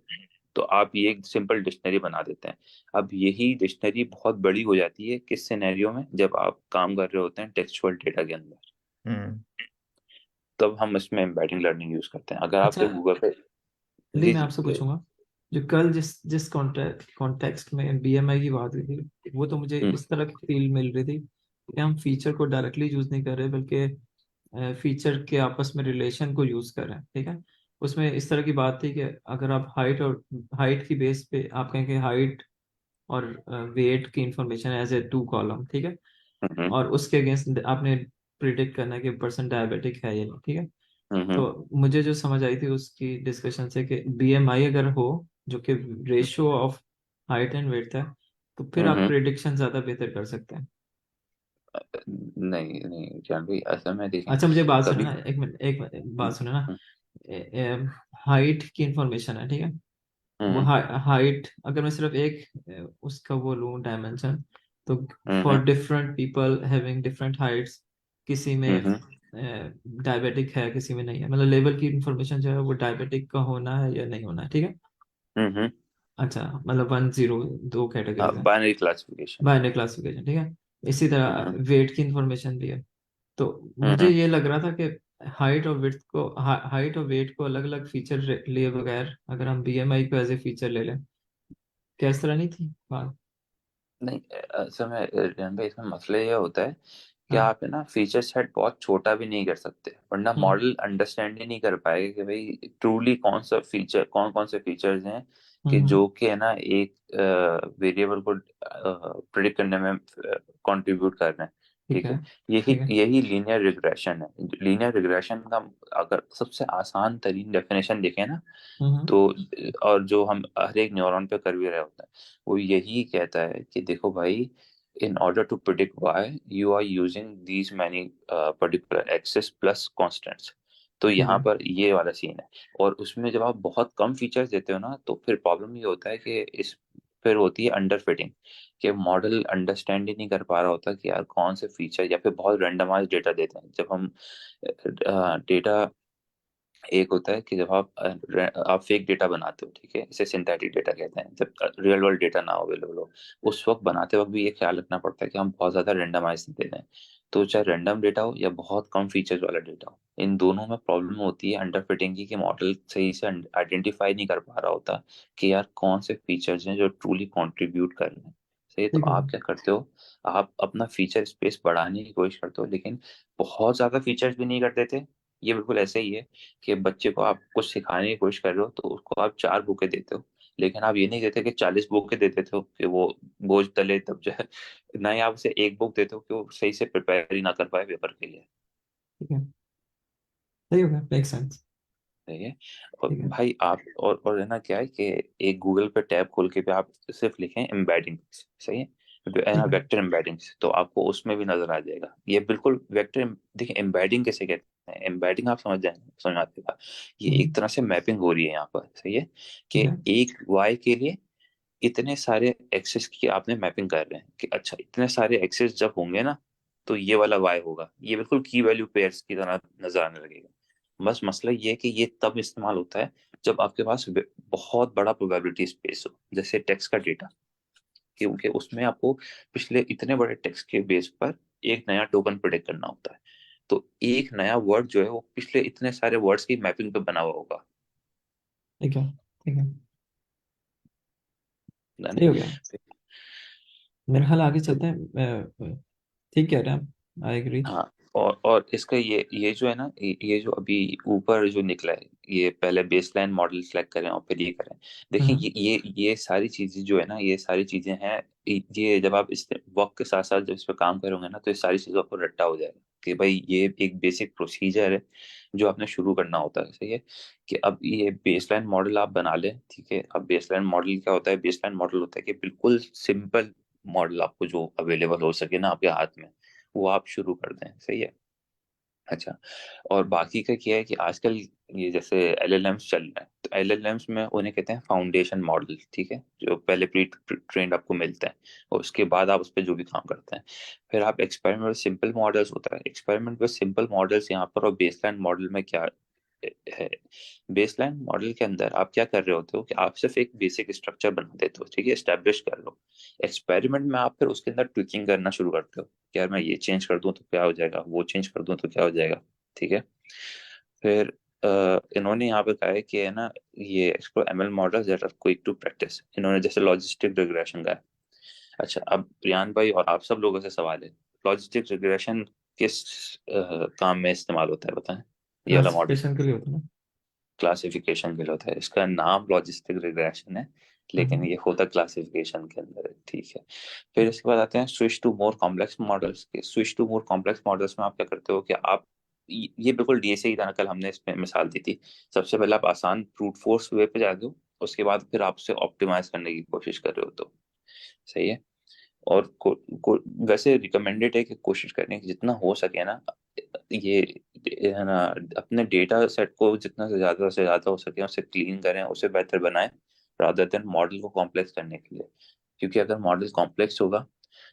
Speaker 3: तो आप ये एक सिंपल डिक्शनरी बना देते हैं। अब यही डिक्शनरी बहुत बड़ी हो जाती है किस सिनेरियो में, जब आप काम कर रहे होते हैं टेक्सचुअल डेटा के अंदर,
Speaker 2: हम्म।
Speaker 3: तब हम इसमें एम्बेडिंग लर्निंग यूज करते हैं। अगर
Speaker 1: अच्छा,
Speaker 3: आपके गूगल पे,
Speaker 1: ली
Speaker 3: जी
Speaker 1: मैं
Speaker 3: जी,
Speaker 1: आपसे पूछूंगा, जो कल जिस जिस कॉन्टेक्स्ट में बीएमआई की बात हुई थी, वो तो मुझे
Speaker 3: हम्म
Speaker 1: इस तरह की फील मिल रही थी कि हम फीचर को डायरेक्टली यूज नहीं कर रहे, बल्कि फीचर के आपस में रिलेशन को यूज कर रहे हैं। ठीक है। उसमें इस तरह की बात थी कि अगर आप हाइट की बेस पे आप कहें कि हाइट और वेट की information as a two column, ठीक है,
Speaker 3: हम्म
Speaker 1: और उसके अगेंस्ट आपने प्रिडिक्ट करना है कि पर्सन डायबिटिक है या नहीं। ठीक है।
Speaker 3: हम्म
Speaker 1: तो मुझे जो समझ आई थी उसकी डिस्कशन से कि बीएमआई अगर हो, जो कि ratio of height and weight है, तो फिर आप
Speaker 3: हम्म।
Speaker 1: प्रिडिक्शन ज्यादा बेहतर कर सकते हैं।
Speaker 3: नहीं नहीं जान भाई, ऐसा में देखें
Speaker 1: अच्छा, मुझे बात सुनो
Speaker 3: कभी।
Speaker 1: ना, एक मिनट बात सुनो ना।
Speaker 3: हम्म
Speaker 1: हाइट की इंफॉर्मेशन है, ठीक है। वो
Speaker 3: हम्म
Speaker 1: हाइट अगर मैं सिर्फ एक उसका वो लूँ डायमेंशन, तो
Speaker 3: hmm
Speaker 1: for different people having different heights, किसी में
Speaker 3: हम्म
Speaker 1: डायबिटिक है, किसी में नहीं है, मतलब लेवल की इंफॉर्मेशन जो है वो डायबिटिक का होना है या नहीं होना है। ठीक है।
Speaker 3: हम्म।
Speaker 1: अच्छा, मतलब 1 0 दो
Speaker 3: हाँ,
Speaker 1: कैटेगरीज हैं,
Speaker 3: बाइनरी क्लासिफिकेशन।
Speaker 1: Binary classification. ठीक है। इसी तरह
Speaker 3: हम्म
Speaker 1: वेट की इंफॉर्मेशन भी है। तो मुझे
Speaker 3: हम्म।
Speaker 1: ये लग रहा था कि हाइट और वेट को अलग अलग फीचर लिए बगैर अगर हम बीएमआई को एज ए फीचर ले लें, क्या इस तरह नहीं थी बात?
Speaker 3: नहीं, असल में रियान भाई, इसमें मसला ये होता है कि
Speaker 1: हाँ।
Speaker 3: आप है ना फीचर सेट बहुत छोटा भी नहीं कर सकते, वरना
Speaker 1: हम्म
Speaker 3: मॉडल अंडरस्टैंड ही नहीं कर पाएगा कि भाई ट्रूली कौन सा फीचर, कौन कौन से फीचर्स हैं कि
Speaker 1: हम्म।
Speaker 3: जो कि है ना एक वेरिएबल को प्रिडिक्ट करने में कंट्रीब्यूट कर रहे हैं।
Speaker 1: ठीक
Speaker 3: ठीक
Speaker 1: है।
Speaker 3: है। यही
Speaker 1: ठीक है।
Speaker 3: यही लीनियर रिग्रेशन है। लीनियर रिग्रेशन का अगर सबसे आसान तरीन डेफिनेशन देखें ना,
Speaker 1: हम्म।
Speaker 3: तो और जो हम हर एक न्यूरॉन पे कर भी रहे होते हैं, वो यही कहता है कि देखो भाई, in order to predict y you are using these many particular axes plus constants। तो
Speaker 1: ठीक
Speaker 3: यहाँ
Speaker 1: है।
Speaker 3: पर ये वाला सीन है। और उसमें जब आप बहुत कम फीचर्स देते हो ना, तो फिर प्रॉब्लम ये होता है कि इस फिर होती है अंडर फिटिंग, कि मॉडल अंडरस्टैंड ही नहीं कर पा रहा होता कि यार कौन से फीचर, या फिर बहुत रैंडमाइज डेटा देते हैं। जब हम डेटा, एक होता है कि जब आप फेक डेटा बनाते हो, ठीक है, इसे सिंथेटिक डेटा कहते हैं, जब रियल वर्ल्ड डेटा ना अवेलेबल हो, उस वक्त बनाते वक्त भी ये ख्याल रखना पड़ता है कि हम बहुत ज्यादा रेंडमाइज दे दें। तो चाहे रैंडम डेटा हो या बहुत कम फीचर्स वाला डेटा हो, इन दोनों में प्रॉब्लम होती है अंडर फिटिंग की, कि मॉडल सही से आइडेंटिफाई नहीं कर पा रहा होता कि यार कौन से फीचर्स हैं जो ट्रूली कंट्रीब्यूट कर रहे हैं। सही है। तो
Speaker 1: ठीक है।
Speaker 3: आप क्या करते हो, आप अपना फीचर स्पेस बढ़ाने की कोशिश करते हो, लेकिन बहुत ज्यादा फीचर्स भी नहीं कर देते। ये बिल्कुल ऐसे ही है कि बच्चे को आप कुछ सिखाने की कोशिश कर रहे हो, तो उसको आप 4 बुकें देते हो, लेकिन आप ये नहीं देते कि 40 बुकें दे देते हो कि वो बोझ तले तब जाए। ना ही आप उसे एक बुक देते हो कि वो सही से प्रिपेयर ही ना कर पाए पेपर के लिए।
Speaker 1: ठीक है। सही हो गया, मेक सेंस।
Speaker 3: सही है। और
Speaker 1: ठीक है।
Speaker 3: भाई आप, और है ना क्या है कि एक गूगल पे टैब खोल के भी आप सिर्फ लिखें एम्बेडिंग, सही है, है ना,
Speaker 1: ठीक है।
Speaker 3: वेक्टर एम्बेडिंग्स, तो आपको उसमें भी नजर आ जाएगा ये बिल्कुल वेक्टर। देखिए एम्बेडिंग किसे कहते हैं, एम्बेडिंग आप समझ जाएंगे, समझ में आएगा। ये एक
Speaker 1: हम्म।
Speaker 3: तरह से मैपिंग हो रही है यहाँ पर, सही है, कि
Speaker 1: ठीक है।
Speaker 3: एक वाई के लिए इतने सारे एक्सेस की आपने मैपिंग कर रहे हैं कि अच्छा इतने सारे एक्सेस जब होंगे ना, तो ये वाला वाई होगा। ये बिल्कुल की वैल्यू पेयर्स की तरह नजर आने लगेगा। बस मसला ये है कि ये तब इस्तेमाल होता है जब आपके पास बहुत बड़ा प्रोबेबिलिटी स्पेस हो, जैसे टेक्स्ट का डेटा, क्योंकि उसमें आपको पिछले इतने बड़े टेक्स्ट के बेस पर एक नया टोकन प्रेडिक्ट करना होता है। तो एक नया वर्ड जो है वो पिछले इतने सारे वर्ड्स की मैपिंग पे बना हुआ होगा।
Speaker 1: ठीक है। ठीक है।
Speaker 3: है
Speaker 1: सही
Speaker 3: ना?
Speaker 1: हो गया। मेरे ख्याल आगे
Speaker 3: तो
Speaker 1: चलते हैं। ठीक कह रहे हैं आप, आई एग्री।
Speaker 3: हाँ, और इसका ये जो है ना, ये जो अभी ऊपर जो निकला है, ये पहले बेसलाइन मॉडल सेलेक्ट करें और फिर ये करें। देखिए
Speaker 1: हम्म।
Speaker 3: ये सारी चीजें जो है ना, ये सारी चीजें हैं। ये जब आप इस वक्त के साथ साथ जब इस पर काम करोगे ना, तो ये सारी चीजों को रट्टा हो जाएगा कि भाई ये एक बेसिक प्रोसीजर है जो आपने शुरू करना होता है। सही है, कि अब ये बेसलाइन मॉडल आप बना लें। ठीक है, अब बेसलाइन मॉडल क्या होता है, बेसलाइन मॉडल होता है कि बिल्कुल सिंपल मॉडल आपको जो अवेलेबल हो सके ना आपके हाथ में, वो आप शुरू कर दें। सही है। अच्छा, और बाकी का क्या है कि आजकल ये जैसे एलएलएम्स चल रहे हैं, तो एलएलएम्स में उन्हें कहते हैं फाउंडेशन मॉडल। ठीक है, जो पहले प्री ट्रेंड आपको मिलता है, और उसके बाद आप उस पर जो भी काम करते हैं, फिर आप एक्सपेरिमेंट विद सिंपल मॉडल्स होता है, एक्सपेरिमेंट विद सिंपल मॉडल्स यहाँ पर। और बेसलाइन मॉडल में क्या है, बेसलाइन मॉडल के अंदर आप क्या कर रहे होते हो कि आप सिर्फ एक बेसिक स्ट्रक्चर बना देते हो, ठीक है, एस्टेब्लिश कर लो। एक्सपेरिमेंट में आप फिर उसके अंदर ट्विकिंग करना शुरू करते हो कि यार मैं ये चेंज कर दूं तो क्या हो जाएगा, वो चेंज कर दूं तो क्या हो जाएगा। ठीक है। फिर इन्होंने यहाँ पे कहा है कि है ना, ये explore ML models that are quick to practice, इन्होंने जैसे लॉजिस्टिक रिग्रेशन का है। अच्छा, अब प्रियान भाई और आप सब लोगों से सवाल है, लॉजिस्टिक रिग्रेशन किस काम में इस्तेमाल होता है बताएं, ये वाला मॉडल?
Speaker 1: क्लासिफिकेशन के लिए होता है ना?
Speaker 3: क्लासिफिकेशन के लिए होता है, इसका नाम लॉजिस्टिक रिग्रेशन है, लेकिन
Speaker 1: हम्म।
Speaker 3: ये होता क्लासिफिकेशन के अंदर है। ठीक है। फिर इसके बाद आते हैं switch to more complex models के। Switch to more complex models में आप क्या करते हो कि आप ये बिल्कुल डीएसए की तरह, कल हमने इसमें मिसाल दी थी। सबसे पहले आप आसान ब्रूट फोर्स वे पे जाते हो, उसके बाद फिर आप उसे ऑप्टिमाइज करने की कोशिश कर रहे हो, तो सही है। और वैसे रिकमेंडेड है कि कोशिश करें कि जितना हो सके ना, ये है ना, अपने डेटा सेट को जितना से ज्यादा हो सके उसे क्लीन करें, उसे बेहतर बनाएं, रादर देन मॉडल को कॉम्प्लेक्स करने के लिए। क्योंकि अगर मॉडल कॉम्प्लेक्स होगा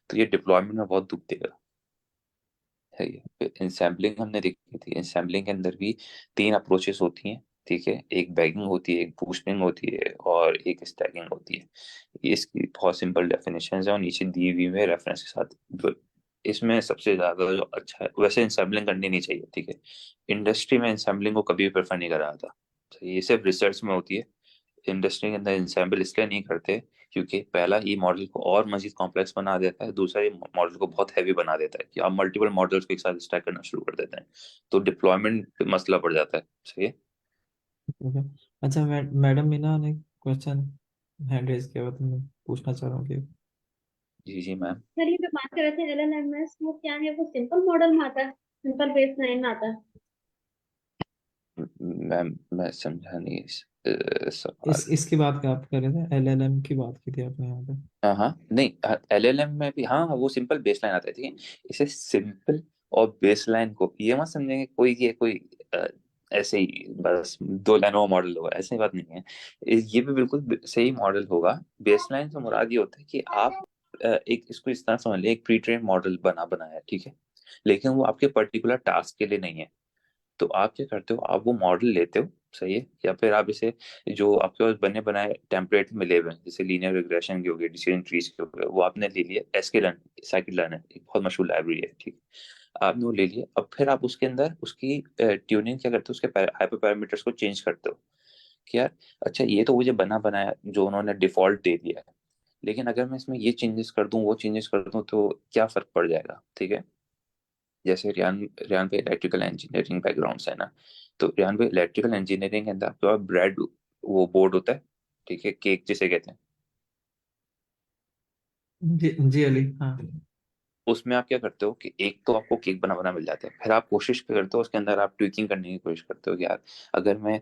Speaker 3: तो ये डिप्लॉयमेंट में बहुत दुख देगा। है ये इंसैम्पलिंग हमने देखी थी, इंसैम्पलिंग के अंदर भी 3 अप्रोचेस होती हैं। ठीक है, एक बैगिंग होती है, एक बूस्टिंग होती है, और एक स्टैकिंग होती है। ये इसकी बहुत सिंपल डेफिनेशन है, और नीचे दी हुई में रेफरेंस के साथ इसमें सबसे ज्यादा जो अच्छा है, वैसे इंसैम्बलिंग करनी नहीं चाहिए, ठीक है। इंडस्ट्री में इंसैम्बलिंग को कभी भी प्रेफर नहीं करा था, तो ये सिर्फ रिसर्च में होती है। इंडस्ट्री के अंदर इंसैम्बल इसलिए नहीं करते क्योंकि पहला ये मॉडल को और मजीद कॉम्प्लेक्स बना देता है, दूसरा ये मॉडल को बहुत हैवी बना देता है कि आप मल्टीपल मॉडल्स को एक साथ स्टैक करना शुरू कर देते हैं, तो डिप्लॉयमेंट मसला पड़ जाता है। सही है।
Speaker 1: ठीक है। अच्छा, मैडम मीना ने क्वेश्चन हैंड रेज किया हुआ, तो मैं पूछना चाह रहा हूँ कि
Speaker 3: जी जी मैम।
Speaker 4: सर ये जो बात कर रहे थे एलएलएमएस, वो क्या है? वो सिंपल मॉडल में आता है, सिंपल बेस लाइन में आता है?
Speaker 3: मैम मैं समझा नहीं इस सवाल।
Speaker 1: इसकी बात आप कर रहे थे, एलएलएम की बात की थी आपने यहाँ पे।
Speaker 3: हाँ हाँ, नहीं एलएलएम में भी हाँ हाँ, वो सिंपल बेसलाइन आता है, ठीक है। इसे सिंपल और बेसलाइन को ये मत समझेंगे कोई ये कोई ऐसे ही बस दो लाइनों का मॉडल होगा, ऐसी बात नहीं है। ये भी बिल्कुल सही मॉडल होगा। बेसलाइन से मुराद ये होता है कि आप एक इसको इस तरह समझ लें, एक प्री ट्रेन मॉडल बनाया है, ठीक है, लेकिन वो आपके पर्टिकुलर टास्क के लिए नहीं है। तो आप क्या करते हो, आप वो मॉडल लेते हो, सही है, या फिर आप इसे जो आपके पास बने बनाए टेम्पलेट मिले हुए हैं, जैसे लीनियर रिग्रेशन के हो गए, डिसीजन ट्रीज के हो गए, वो आपने ले लिया। एसकेलर्न साइकिल लर्नर एक बहुत मशहूर लाइब्रेरी है, ठीक है, आपने वो ले लिया। अब फिर आप उसके अंदर उसकी ट्यूनिंग क्या करते हो, उसके हाइपर पैरामीटर्स को चेंज करते हो कि यार अच्छा ये तो मुझे बना बनाया जो उन्होंने डिफॉल्ट दे दिया है, लेकिन अगर मैं इसमें ये चेंजेस कर दूं वो चेंजेस कर दूं तो क्या फर्क पड़ जाएगा, ठीक है। जैसे रियान रियान पे इलेक्ट्रिकल इंजीनियरिंग बैकग्राउंड है ना, तो रियान पे इलेक्ट्रिकल इंजीनियरिंग के अंदर आपके पास ब्रेड वो बोर्ड होता है, ठीक है, केक जिसे कहते हैं।
Speaker 1: जी जी अली, हाँ।
Speaker 3: उसमें आप क्या करते हो कि एक तो आपको केक बना बना मिल जाता है, फिर आप कोशिश क्या करते हो उसके अंदर आप ट्विकिंग करने की कोशिश करते हो कि यार अगर मैं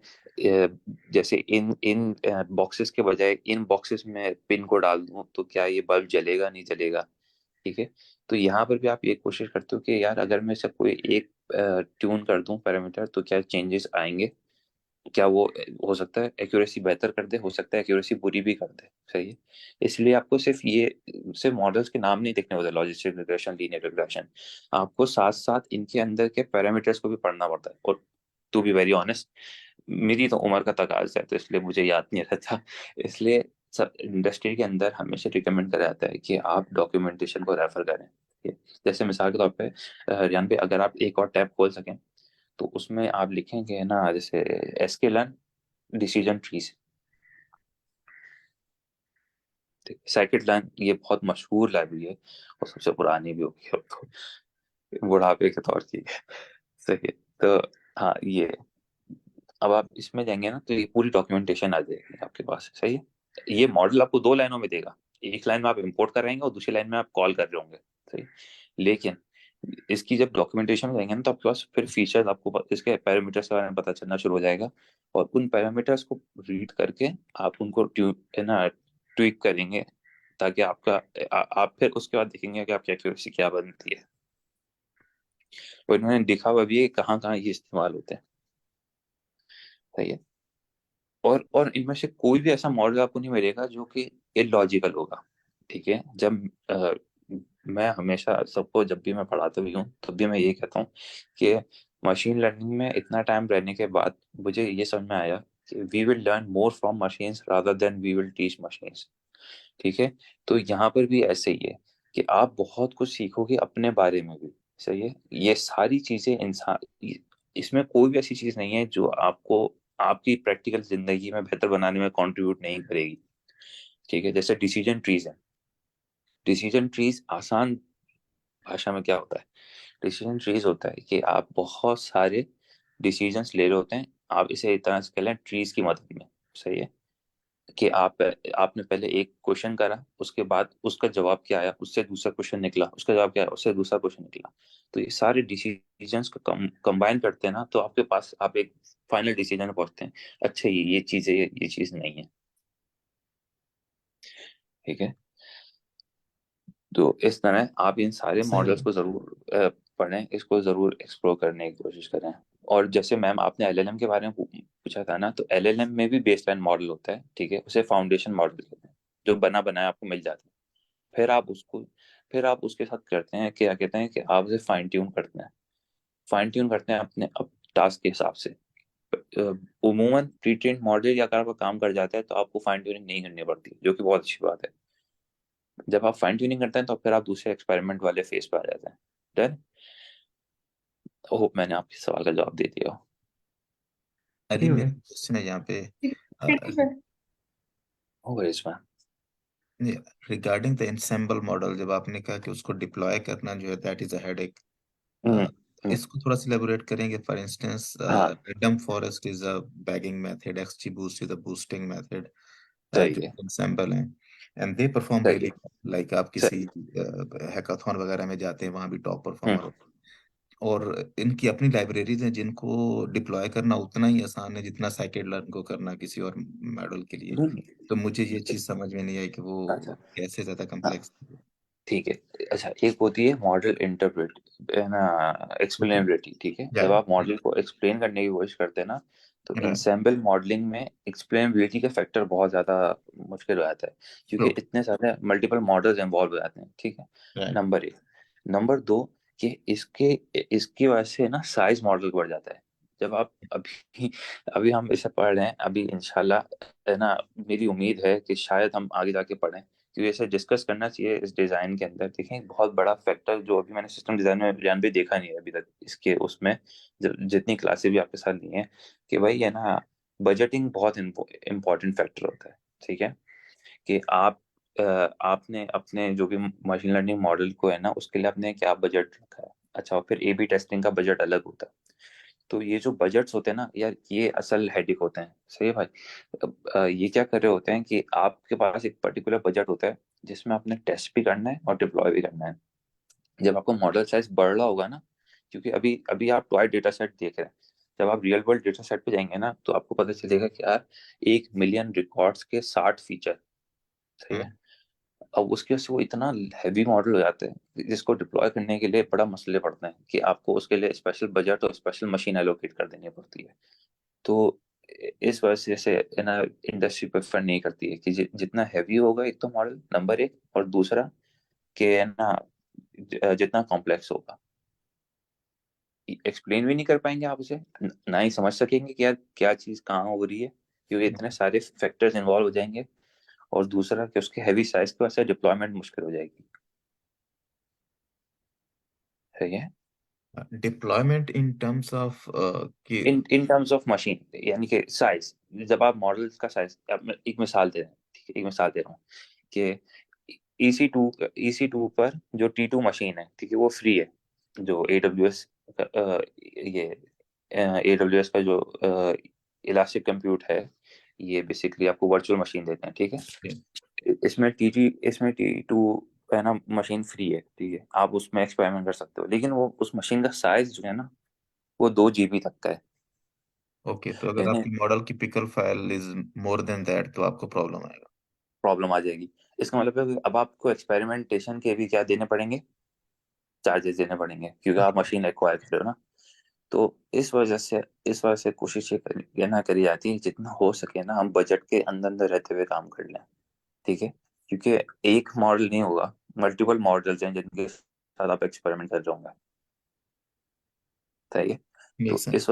Speaker 3: जैसे इन इन बॉक्सेस के बजाय इन बॉक्सेस में पिन को डाल दूं तो क्या ये बल्ब जलेगा नहीं जलेगा, ठीक है। तो यहाँ पर भी आप ये कोशिश करते हो कि यार अगर मैं सब कोई एक ट्यून कर दूं पैरामीटर तो क्या चेंजेस आएंगे, क्या वो हो सकता है एक्यूरेसी बेहतर कर दे, हो सकता है एक्यूरेसी बुरी भी कर दे, सही है। इसलिए आपको सिर्फ मॉडल्स के नाम नहीं देखने होते, लॉजिस्टिक रिग्रेशन, लीनियर रिग्रेशन, आपको साथ साथ इनके अंदर के पैरामीटर्स को भी पढ़ना पड़ता है। और टू बी वेरी ऑनेस्ट, मेरी तो उम्र का तकाजा है तो इसलिए मुझे याद नहीं रहता, इसलिए सब इंडस्ट्री के अंदर हमेशा रिकमेंड करा जाता है कि आप डॉक्यूमेंटेशन को रेफर करें, ठीक है? जैसे मिसाल के तौर पे रियान पे अगर आप एक और टैब खोल सकें तो उसमें आप लिखेंगे ना, जैसे sklearn decision trees, scikit line, ये बहुत मशहूर लाइब्रेरी है और सबसे पुरानी भी होगी अब तो, बुढ़ापे के तौर की है, सही है। तो हाँ ये, अब आप इसमें जाएंगे ना तो ये पूरी डॉक्यूमेंटेशन आ जाएगी आपके पास, सही है। ये मॉडल आपको दो लाइनों में देगा, एक लाइन में आप इंपोर्ट कर रहेंगे और दूसरी लाइन में आप कॉल कर रहे होंगे, सही। लेकिन इसकी जब डॉक्यूमेंटेशन में जाएंगे ना तो आपके पास फिर फीचर्स आपको इसके पैरामीटर्स के बारे में पता चलना शुरू हो जाएगा, और उन पैरामीटर्स को रीड करके आप उनको है ना ट्विक करेंगे, ताकि आप फिर उसके बाद देखेंगे कि आपकी एक्यूरेसी क्या बनती है। और इन्होंने लिखा हुआ भी है कहाँ कहाँ ये इस्तेमाल होते हैं, सही है। और इनमें से कोई भी ऐसा मॉडल आपको नहीं मिलेगा जो कि इलॉजिकल होगा, ठीक है। जब मैं हमेशा सबको जब भी मैं पढ़ाता भी हूँ तब भी मैं ये कहता हूँ कि मशीन लर्निंग में इतना टाइम रहने के बाद मुझे ये समझ में आया कि we will learn more from machines rather than we will teach machines, ठीक है। तो यहाँ पर भी ऐसे ही है कि आप बहुत कुछ सीखोगे अपने बारे में भी, सही है। ये सारी चीजें इसमें कोई भी ऐसी चीज नहीं है जो आपको आपकी प्रैक्टिकल जिंदगी में बेहतर बनाने में कंट्रीब्यूट नहीं करेगी, ठीक है। जैसे डिसीजन ट्रीज है, डिसीजन ट्रीज आसान भाषा में क्या होता है, डिसीजन ट्रीज होता है कि आप बहुत सारे डिसीजंस ले रहे होते हैं, आप इसे एक तरह से कह लें ट्रीज की मदद में, सही है। कि आपने पहले एक क्वेश्चन करा, उसके बाद उसका जवाब क्या आया, उससे दूसरा क्वेश्चन निकला, उसका जवाब क्या आया, उससे दूसरा क्वेश्चन निकला। तो ये सारे डिसीजंस को कंबाइन करते हैं ना तो आपके पास आप एक फाइनल डिसीजन में पहुंचते हैं, अच्छा ये चीज है, ये चीज नहीं है, ठीक है। तो इस तरह आप इन सारे
Speaker 1: सही
Speaker 3: मॉडल्स
Speaker 1: है।
Speaker 3: को जरूर पढ़ें, इसको जरूर एक्सप्लोर करने की कोशिश करें। और जैसे मैम आपने एलएलएम के बारे में पूछा था ना, तो एलएलएम में भी बेसलाइन मॉडल होता है, ठीक है, उसे फाउंडेशन मॉडल कहते हैं, जो बना बनाया आपको मिल जाता है। फिर आप उसको फिर आप उसके साथ करते हैं क्या कहते हैं कि आप उसे फाइन ट्यून करते हैं, फाइन ट्यून करते हैं अपने टास्क के हिसाब से। उमूमन प्री ट्रेन मॉडल या अगर आपका काम कर जाता है तो आपको फाइन ट्यूनिंग नहीं करनी पड़ती, जो कि बहुत अच्छी बात है। जब आप फाइन ट्यूनिंग करते हैं तो फिर आप दूसरे एक्सपेरिमेंट वाले फेस पर आ जाते हैं। डन। होप मैंने आपके सवाल का जवाब दे दिया हो।
Speaker 2: अली,
Speaker 1: ठीक हो
Speaker 2: मेरा
Speaker 1: गया।
Speaker 2: क्वेश्चन है यहाँ पे
Speaker 4: थैंक यू सर।
Speaker 3: होगा इसमें।
Speaker 2: रिगार्डिंग द ensemble मॉडल, जब आपने कहा कि उसको डिप्लॉय करना जो है दैट इज अ हेडेक,
Speaker 3: हम्म, हम्म,
Speaker 2: इसको थोड़ा सा elaborate करेंगे? फॉर इंस्टेंस,
Speaker 3: हाँ
Speaker 2: random forest is a bagging method, XGBoost is a boosting method,
Speaker 3: सही
Speaker 2: जो
Speaker 3: है,
Speaker 2: ensemble हैं, and they perform
Speaker 3: सही है,
Speaker 2: really like आप
Speaker 3: सही।
Speaker 2: किसी हैकाथॉन वगैरह में जाते हैं, वहां भी टॉप
Speaker 3: हम्म,
Speaker 2: परफॉर्मर होते हैं। और इनकी अपनी लाइब्रेरीज हैं जिनको डिप्लॉय करना उतना ही आसान है जितना साइकिड लर्न को करना किसी और मॉडल के लिए।
Speaker 3: नहीं,
Speaker 2: तो मुझे ये चीज समझ में नहीं आई कि वो
Speaker 3: अच्छा,
Speaker 2: कैसे ज्यादा
Speaker 3: हाँ,
Speaker 2: कम्प्लेक्स।
Speaker 3: ठीक है। अच्छा, एक होती है मॉडल इंटरप्रेट है ना,
Speaker 2: ओके।
Speaker 3: एक्सप्लेनेबिलिटी। ठीक है,
Speaker 2: या
Speaker 3: जब आप मॉडल को एक्सप्लेन करने की कोशिश करते हैं ना, तो
Speaker 2: राइट।
Speaker 3: इंसेम्बल मॉडलिंग में एक्सप्लेनेबिलिटी का फैक्टर बहुत ज्यादा मुश्किल हो जाता है, क्योंकि
Speaker 2: ट्रू।
Speaker 3: इतने सारे मल्टीपल मॉडल्स इन्वॉल्व हो जाते हैं। ठीक है,
Speaker 2: राइट।
Speaker 3: नंबर एक। नंबर दो, कि इसके इसकी वजह से ना साइज मॉडल बढ़ जाता है। जब आप अभी अभी हम इसे पढ़ रहे हैं, अभी इंशाल्लाह है ना, मेरी उम्मीद है कि शायद हम आगे जाके पढ़ें, क्योंकि इसे डिस्कस करना चाहिए इस डिजाइन के अंदर। देखें, एक बहुत बड़ा फैक्टर जो अभी मैंने सिस्टम डिजाइन में ध्यान भी देखा नहीं है अभी तक इसके उसमें, जितनी क्लासेस भी आपके साथ ली हैं, कि भाई है ना, बजटिंग बहुत इम्पोर्टेंट फैक्टर होता है। ठीक है, कि आपने अपने जो भी मशीन लर्निंग मॉडल को है ना, उसके लिए आपने क्या बजट रखा है। अच्छा, और फिर ए बी टेस्टिंग का बजट अलग होता है। तो ये जो बजट्स होते हैं ना यार, ये असल हेडेक होते हैं। सही है भाई। ये क्या कर रहे होते हैं कि आपके पास एक पर्टिकुलर बजट होता है जिसमें आपने टेस्ट भी करना है और डिप्लॉय भी करना है। जब आपका मॉडल साइज बढ़ रहा होगा ना, क्योंकि अभी अभी आप टॉय डेटा सेट देख रहे हैं, जब आप रियल वर्ल्ड डेटा सेट पे जाएंगे ना, तो आपको पता चलेगा कि यार 1 मिलियन रिकॉर्ड्स के 60 फीचर। सही है। अब उसकी वजह से वो इतना हैवी मॉडल हो जाता है जिसको डिप्लॉय करने के लिए बड़ा मसले पड़ते हैं, कि आपको उसके लिए स्पेशल बजट और स्पेशल मशीन एलोकेट कर देनी पड़ती है। तो इस वजह से है ना, इंडस्ट्री प्रेफर नहीं करती है कि जितना हैवी होगा एक तो मॉडल, नंबर एक, और दूसरा कि है ना, जितना कॉम्प्लेक्स होगा, एक्सप्लेन भी नहीं कर पाएंगे आप उसे, ना ही समझ सकेंगे कि यार क्या चीज कहाँ हो रही है, क्योंकि इतने सारे फैक्टर्स इन्वॉल्व हो जाएंगे। और दूसरा कि उसके हैवी साइज की वजह से डिप्लॉयमेंट मुश्किल हो जाएगी। सही है।
Speaker 2: डिप्लॉयमेंट इन टर्म्स ऑफ कि
Speaker 3: इन इन टर्म्स ऑफ मशीन, यानी कि साइज, जब आप मॉडल्स का साइज, अब मैं एक मिसाल दे रहा हूँ। ठीक है, एक मिसाल दे रहा हूँ कि EC2 पर जो T2 मशीन है, ठीक है, वो फ्री है। जो AWS ये AWS का जो इलास्टिक कंप्यूट है, ये बेसिकली आपको वर्चुअल मशीन देते हैं। ठीक है, इसमें T2 है ना, मशीन फ्री है। ठीक है, आप उसमें एक्सपेरिमेंट कर सकते हो, लेकिन वो उस मशीन का साइज जो है ना, वो 2 GB तक का है।
Speaker 2: ओके, तो अगर
Speaker 3: यानी
Speaker 2: आपकी मॉडल की pickle file is more than that तो आपको प्रॉब्लम आएगा।
Speaker 3: प्रॉब्लम आ जाएगी। इसका मतलब है कि अब आपको एक्सपेरिमेंटेशन के भी क्या देने पड़ेंगे, चार्जेस देने पड़ेंगे, क्योंकि आप मशीन एक्वायर कर रहे हो ना। तो इस वजह से कोशिश ये ना करी जाती है, जितना हो सके ना हम बजट के अंदर अंदर रहते हुए काम कर लें। ठीक है, क्योंकि एक मॉडल नहीं होगा, मल्टीपल मॉडल्स हैं जिनके साथ आप एक्सपेरिमेंट कर रहे होंगे। सही है।
Speaker 2: मेक
Speaker 3: तो
Speaker 2: सेंस।
Speaker 3: इस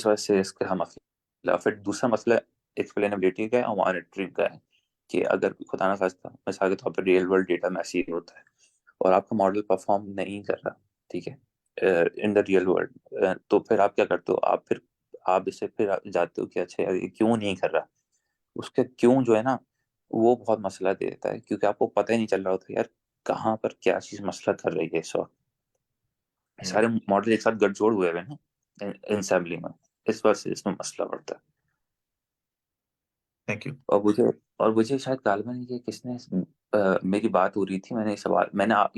Speaker 3: वजह से इसका हम अकेला, फिर दूसरा मसला एक्सप्लेनेबिलिटी का है और मॉनिटरिंग का है, कि अगर खुदा ना खास्ता मिसाल के तौर पर रियल वर्ल्ड डेटा मैसी होता है और आपका मॉडल परफॉर्म नहीं कर रहा, ठीक है, इन द रियल वर्ल्ड, तो फिर आप क्या करते हो, आप इसे फिर जाते हो कि अच्छा यार ये क्यों नहीं कर रहा। उसका क्यों जो है ना, वो बहुत मसला दे देता है, क्योंकि आपको पता ही नहीं चल रहा होता यार कहाँ पर क्या चीज मसला कर रही है इस वक्त। सारे मॉडल एक साथ गठजोड़ हुए हुए हैं ना इंसेंबली में, इस वजह से इसमें मसला बढ़ता है।
Speaker 2: Thank you.
Speaker 3: और मुझे और मुझे शायद गालमन ये किसने मेरी बात हो रही थी, मैंने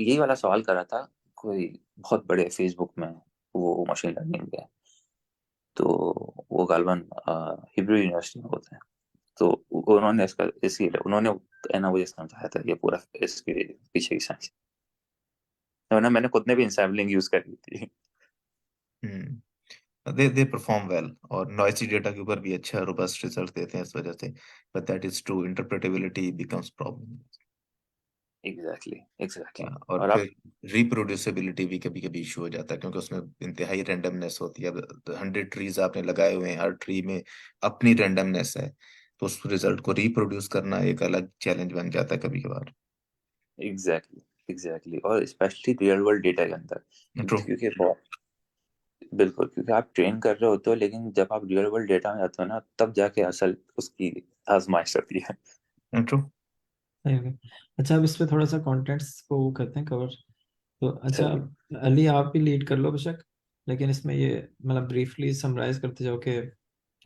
Speaker 3: यही वाला सवाल करा था, कोई बहुत बड़े फेसबुक में वो मशीन लर्निंग के, तो वो गालमन हिब्रू यूनिवर्सिटी में होते हैं। तो उन्होंने इसका इसी उन्होंने है ना मुझे समझाया था ये पूरा इसके पीछे की साइंस, वरना मैंने खुद ने भी इंसैम्पलिंग यूज करी थी।
Speaker 2: दे परफॉर्म वेल और नॉइसी डेटा के ऊपर भी अच्छा रोबस्ट रिजल्ट देते हैं इस वजह से। But that is true, interpretability becomes problem.
Speaker 3: Exactly, exactly.
Speaker 2: और
Speaker 3: और
Speaker 2: फिर
Speaker 3: आप
Speaker 2: रिप्रोड्यूसिबिलिटी भी कभी कभी इशू हो जाता है क्योंकि उसमें इंतहाई रेंडमनेस होती है। अब 100 ट्रीज आपने लगाए हुए हैं, हर ट्री में अपनी रेंडमनेस है, तो उस रिजल्ट को रिप्रोड्यूस करना एक अलग चैलेंज बन जाता है कभी कभार।
Speaker 3: एग्जैक्टली एग्जैक्टली, और स्पेशली रियल वर्ल्ड डेटा के अंदर,
Speaker 2: ट्रू।
Speaker 3: क्योंकि बहुत, बिल्कुल, क्योंकि आप ट्रेन कर रहे होते हो, लेकिन जब आप रियल वर्ल्ड डेटा में जाते हो ना, तब जाके असल उसकी आजमाइश होती है।
Speaker 2: ट्रू।
Speaker 1: सही हो गया। अच्छा, अब इस पे थोड़ा सा कंटेंट्स को वो करते हैं कवर। तो अच्छा,
Speaker 3: सही है।
Speaker 1: अली आप भी लीड कर लो बेशक, लेकिन इसमें ये मतलब ब्रीफली समराइज करते जाओ कि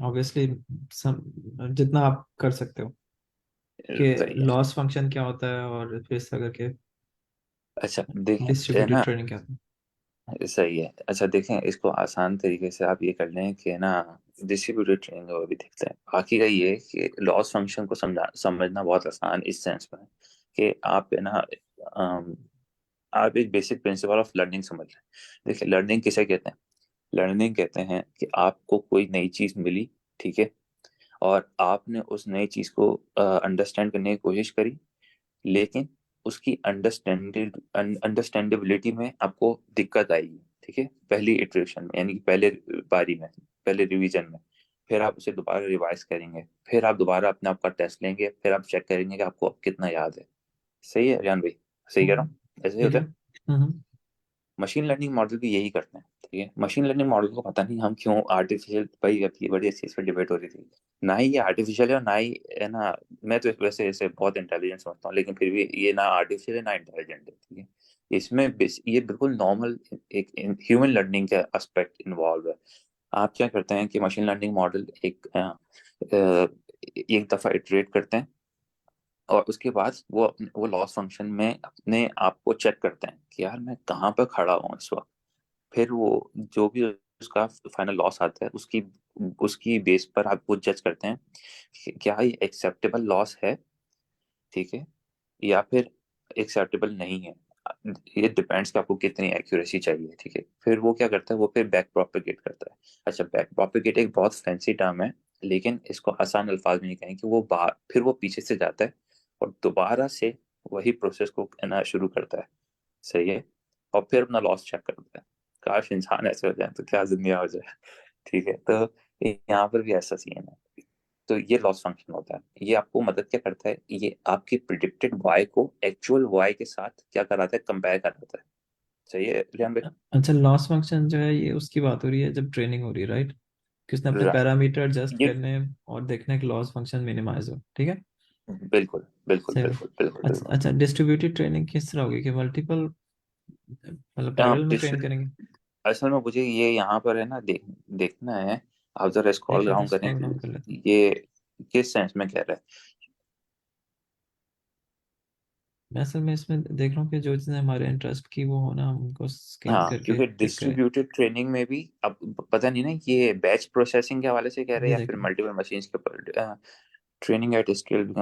Speaker 1: ऑब्वियसली जितना आप कर सकते हो कि
Speaker 3: सही है।
Speaker 1: लॉस फंक्शन क्या होता है और फिर इस तरह के
Speaker 3: अच्छा देखें, है
Speaker 1: डिस्ट्रीब्यूटेड
Speaker 3: ना,
Speaker 1: ट्रेनिंग क्या होता
Speaker 3: सही है। अच्छा देखें, इसको आसान तरीके से आप ये कर लें कि ना, डिस्ट्रीब्यूटेड ट्रेनिंग वो भी देखते हैं। बाकी का ये कि लॉस फंक्शन को समझना बहुत आसान इस सेंस में है कि आप है ना, अम, आप एक बेसिक प्रिंसिपल ऑफ लर्निंग समझ लें। देखिए, लर्निंग किसे कहते हैं? लर्निंग कहते हैं कि आपको कोई नई चीज मिली, ठीक है, और आपने उस नई चीज को अंडरस्टैंड करने की कोशिश करी, लेकिन उसकी अंडरस्टैंडेबिलिटी में आपको दिक्कत आएगी, ठीक है, पहली इटरेशन में, यानी कि पहले बारी में, पहले रिवीजन में। फिर आप उसे दोबारा रिवाइज करेंगे, फिर आप दोबारा अपने आप का टेस्ट लेंगे, फिर आप चेक करेंगे कि आपको अब कितना याद है। सही है रियान भाई? सही कह रहा
Speaker 1: है?
Speaker 3: हूँ? ऐसे ही
Speaker 1: ठीक
Speaker 3: होता
Speaker 1: है।
Speaker 3: है।
Speaker 1: हम्म।
Speaker 3: मशीन लर्निंग मॉडल भी यही करते हैं, ठीक है। मशीन लर्निंग मॉडल को पता नहीं हम क्यों आर्टिफिशियल, भाई अब ये बड़ी अच्छी इस पर डिबेट हो रही थी, ना ही ये आर्टिफिशियल है और ना ही, है ना, मैं तो वैसे इसे बहुत इंटेलिजेंट समझता हूँ, लेकिन फिर भी ये ना आर्टिफिशियल है ना इंटेलिजेंट है, ठीक है। इसमें ये बिल्कुल नॉर्मल एक ह्यूमन लर्निंग का एस्पेक्ट इन्वॉल्व है। आप क्या करते हैं कि मशीन लर्निंग मॉडल एक दफा इटरेट करते हैं, और उसके बाद वो लॉस फंक्शन में अपने आप को चेक करते हैं कि यार मैं कहाँ पर खड़ा हूँ इस वक्त। फिर वो जो भी उसका फाइनल लॉस आता है, उसकी उसकी बेस पर आप वो जज करते हैं कि क्या ये एक्सेप्टेबल लॉस है, ठीक है, या फिर एक्सेप्टेबल नहीं है। ये डिपेंड्स कि आपको कितनी एक्यूरेसी चाहिए, ठीक है। फिर वो क्या करता है, वो फिर बैक प्रोपेगेट करता है। अच्छा, बैक प्रोपेगेट एक बहुत फैंसी टर्म है, लेकिन इसको आसान अल्फाज में ये कहें कि वो बाहर, फिर वो पीछे से जाता है और दोबारा से वही प्रोसेस को ना शुरू करता है, सही है, और फिर अपना लॉस चेक करता है। काश इंसान ऐसे हो जाए तो क्या दुनिया हो जाए, ठीक है। तो यहाँ पर भी ऐसा सीन है। तो ये लॉस फंक्शन होता है, ये आपको मदद क्या करता है, ये आपके प्रिडिक्टेड वाई को एक्चुअल वाई के साथ क्या कराता है, कंपेयर कराता है। सही है रियान भाई?
Speaker 1: अच्छा, लॉस फंक्शन जो है ये उसकी बात हो रही है जब ट्रेनिंग हो रही है, राइट? कि उसने अपने
Speaker 3: राइट।
Speaker 1: पैरामीटर एडजस्ट
Speaker 3: ये
Speaker 1: करने और देखने कि लॉस फंक्शन मिनिमाइज हो, ठीक है।
Speaker 3: बिल्कुल बिल्कुल
Speaker 1: सही है।
Speaker 3: बिल्कुल बिल्कुल
Speaker 1: अच्छा
Speaker 3: बिल्कुल।
Speaker 1: अच्छा, डिस्ट्रीब्यूटेड ट्रेनिंग किस तरह होगी कि मल्टीपल मतलब पैरेलल में ट्रेन
Speaker 3: डिस्ट्रीब्यूट,
Speaker 1: करेंगे?
Speaker 3: असल में मुझे ये यहाँ पर है ना, देखना है। आप जरा स्क्रॉल
Speaker 1: देख लेते
Speaker 3: डाउन
Speaker 1: हैं,
Speaker 3: करें
Speaker 1: स्क्रॉल डाउन कर लेते हैं।
Speaker 3: कि ये किस सेंस में कह रहा है।
Speaker 1: मैं असल में इसमें देख रहा हूँ कि जो चीज़ें हमारे इंटरेस्ट की वो होना, हम उनको स्कैन
Speaker 3: हाँ,
Speaker 1: करके
Speaker 3: क्योंकि
Speaker 1: पिक करें।
Speaker 3: डिस्ट्रीब्यूटेड ट्रेनिंग में भी अब पता नहीं ना, ये बैच प्रोसेसिंग के हवाले से कह रहे हैं
Speaker 1: ये
Speaker 3: या
Speaker 1: देख
Speaker 3: फिर
Speaker 1: रहा हूँ।
Speaker 3: मल्टीपल मशीन्स के ऊपर ट्रेनिंग एट स्केल।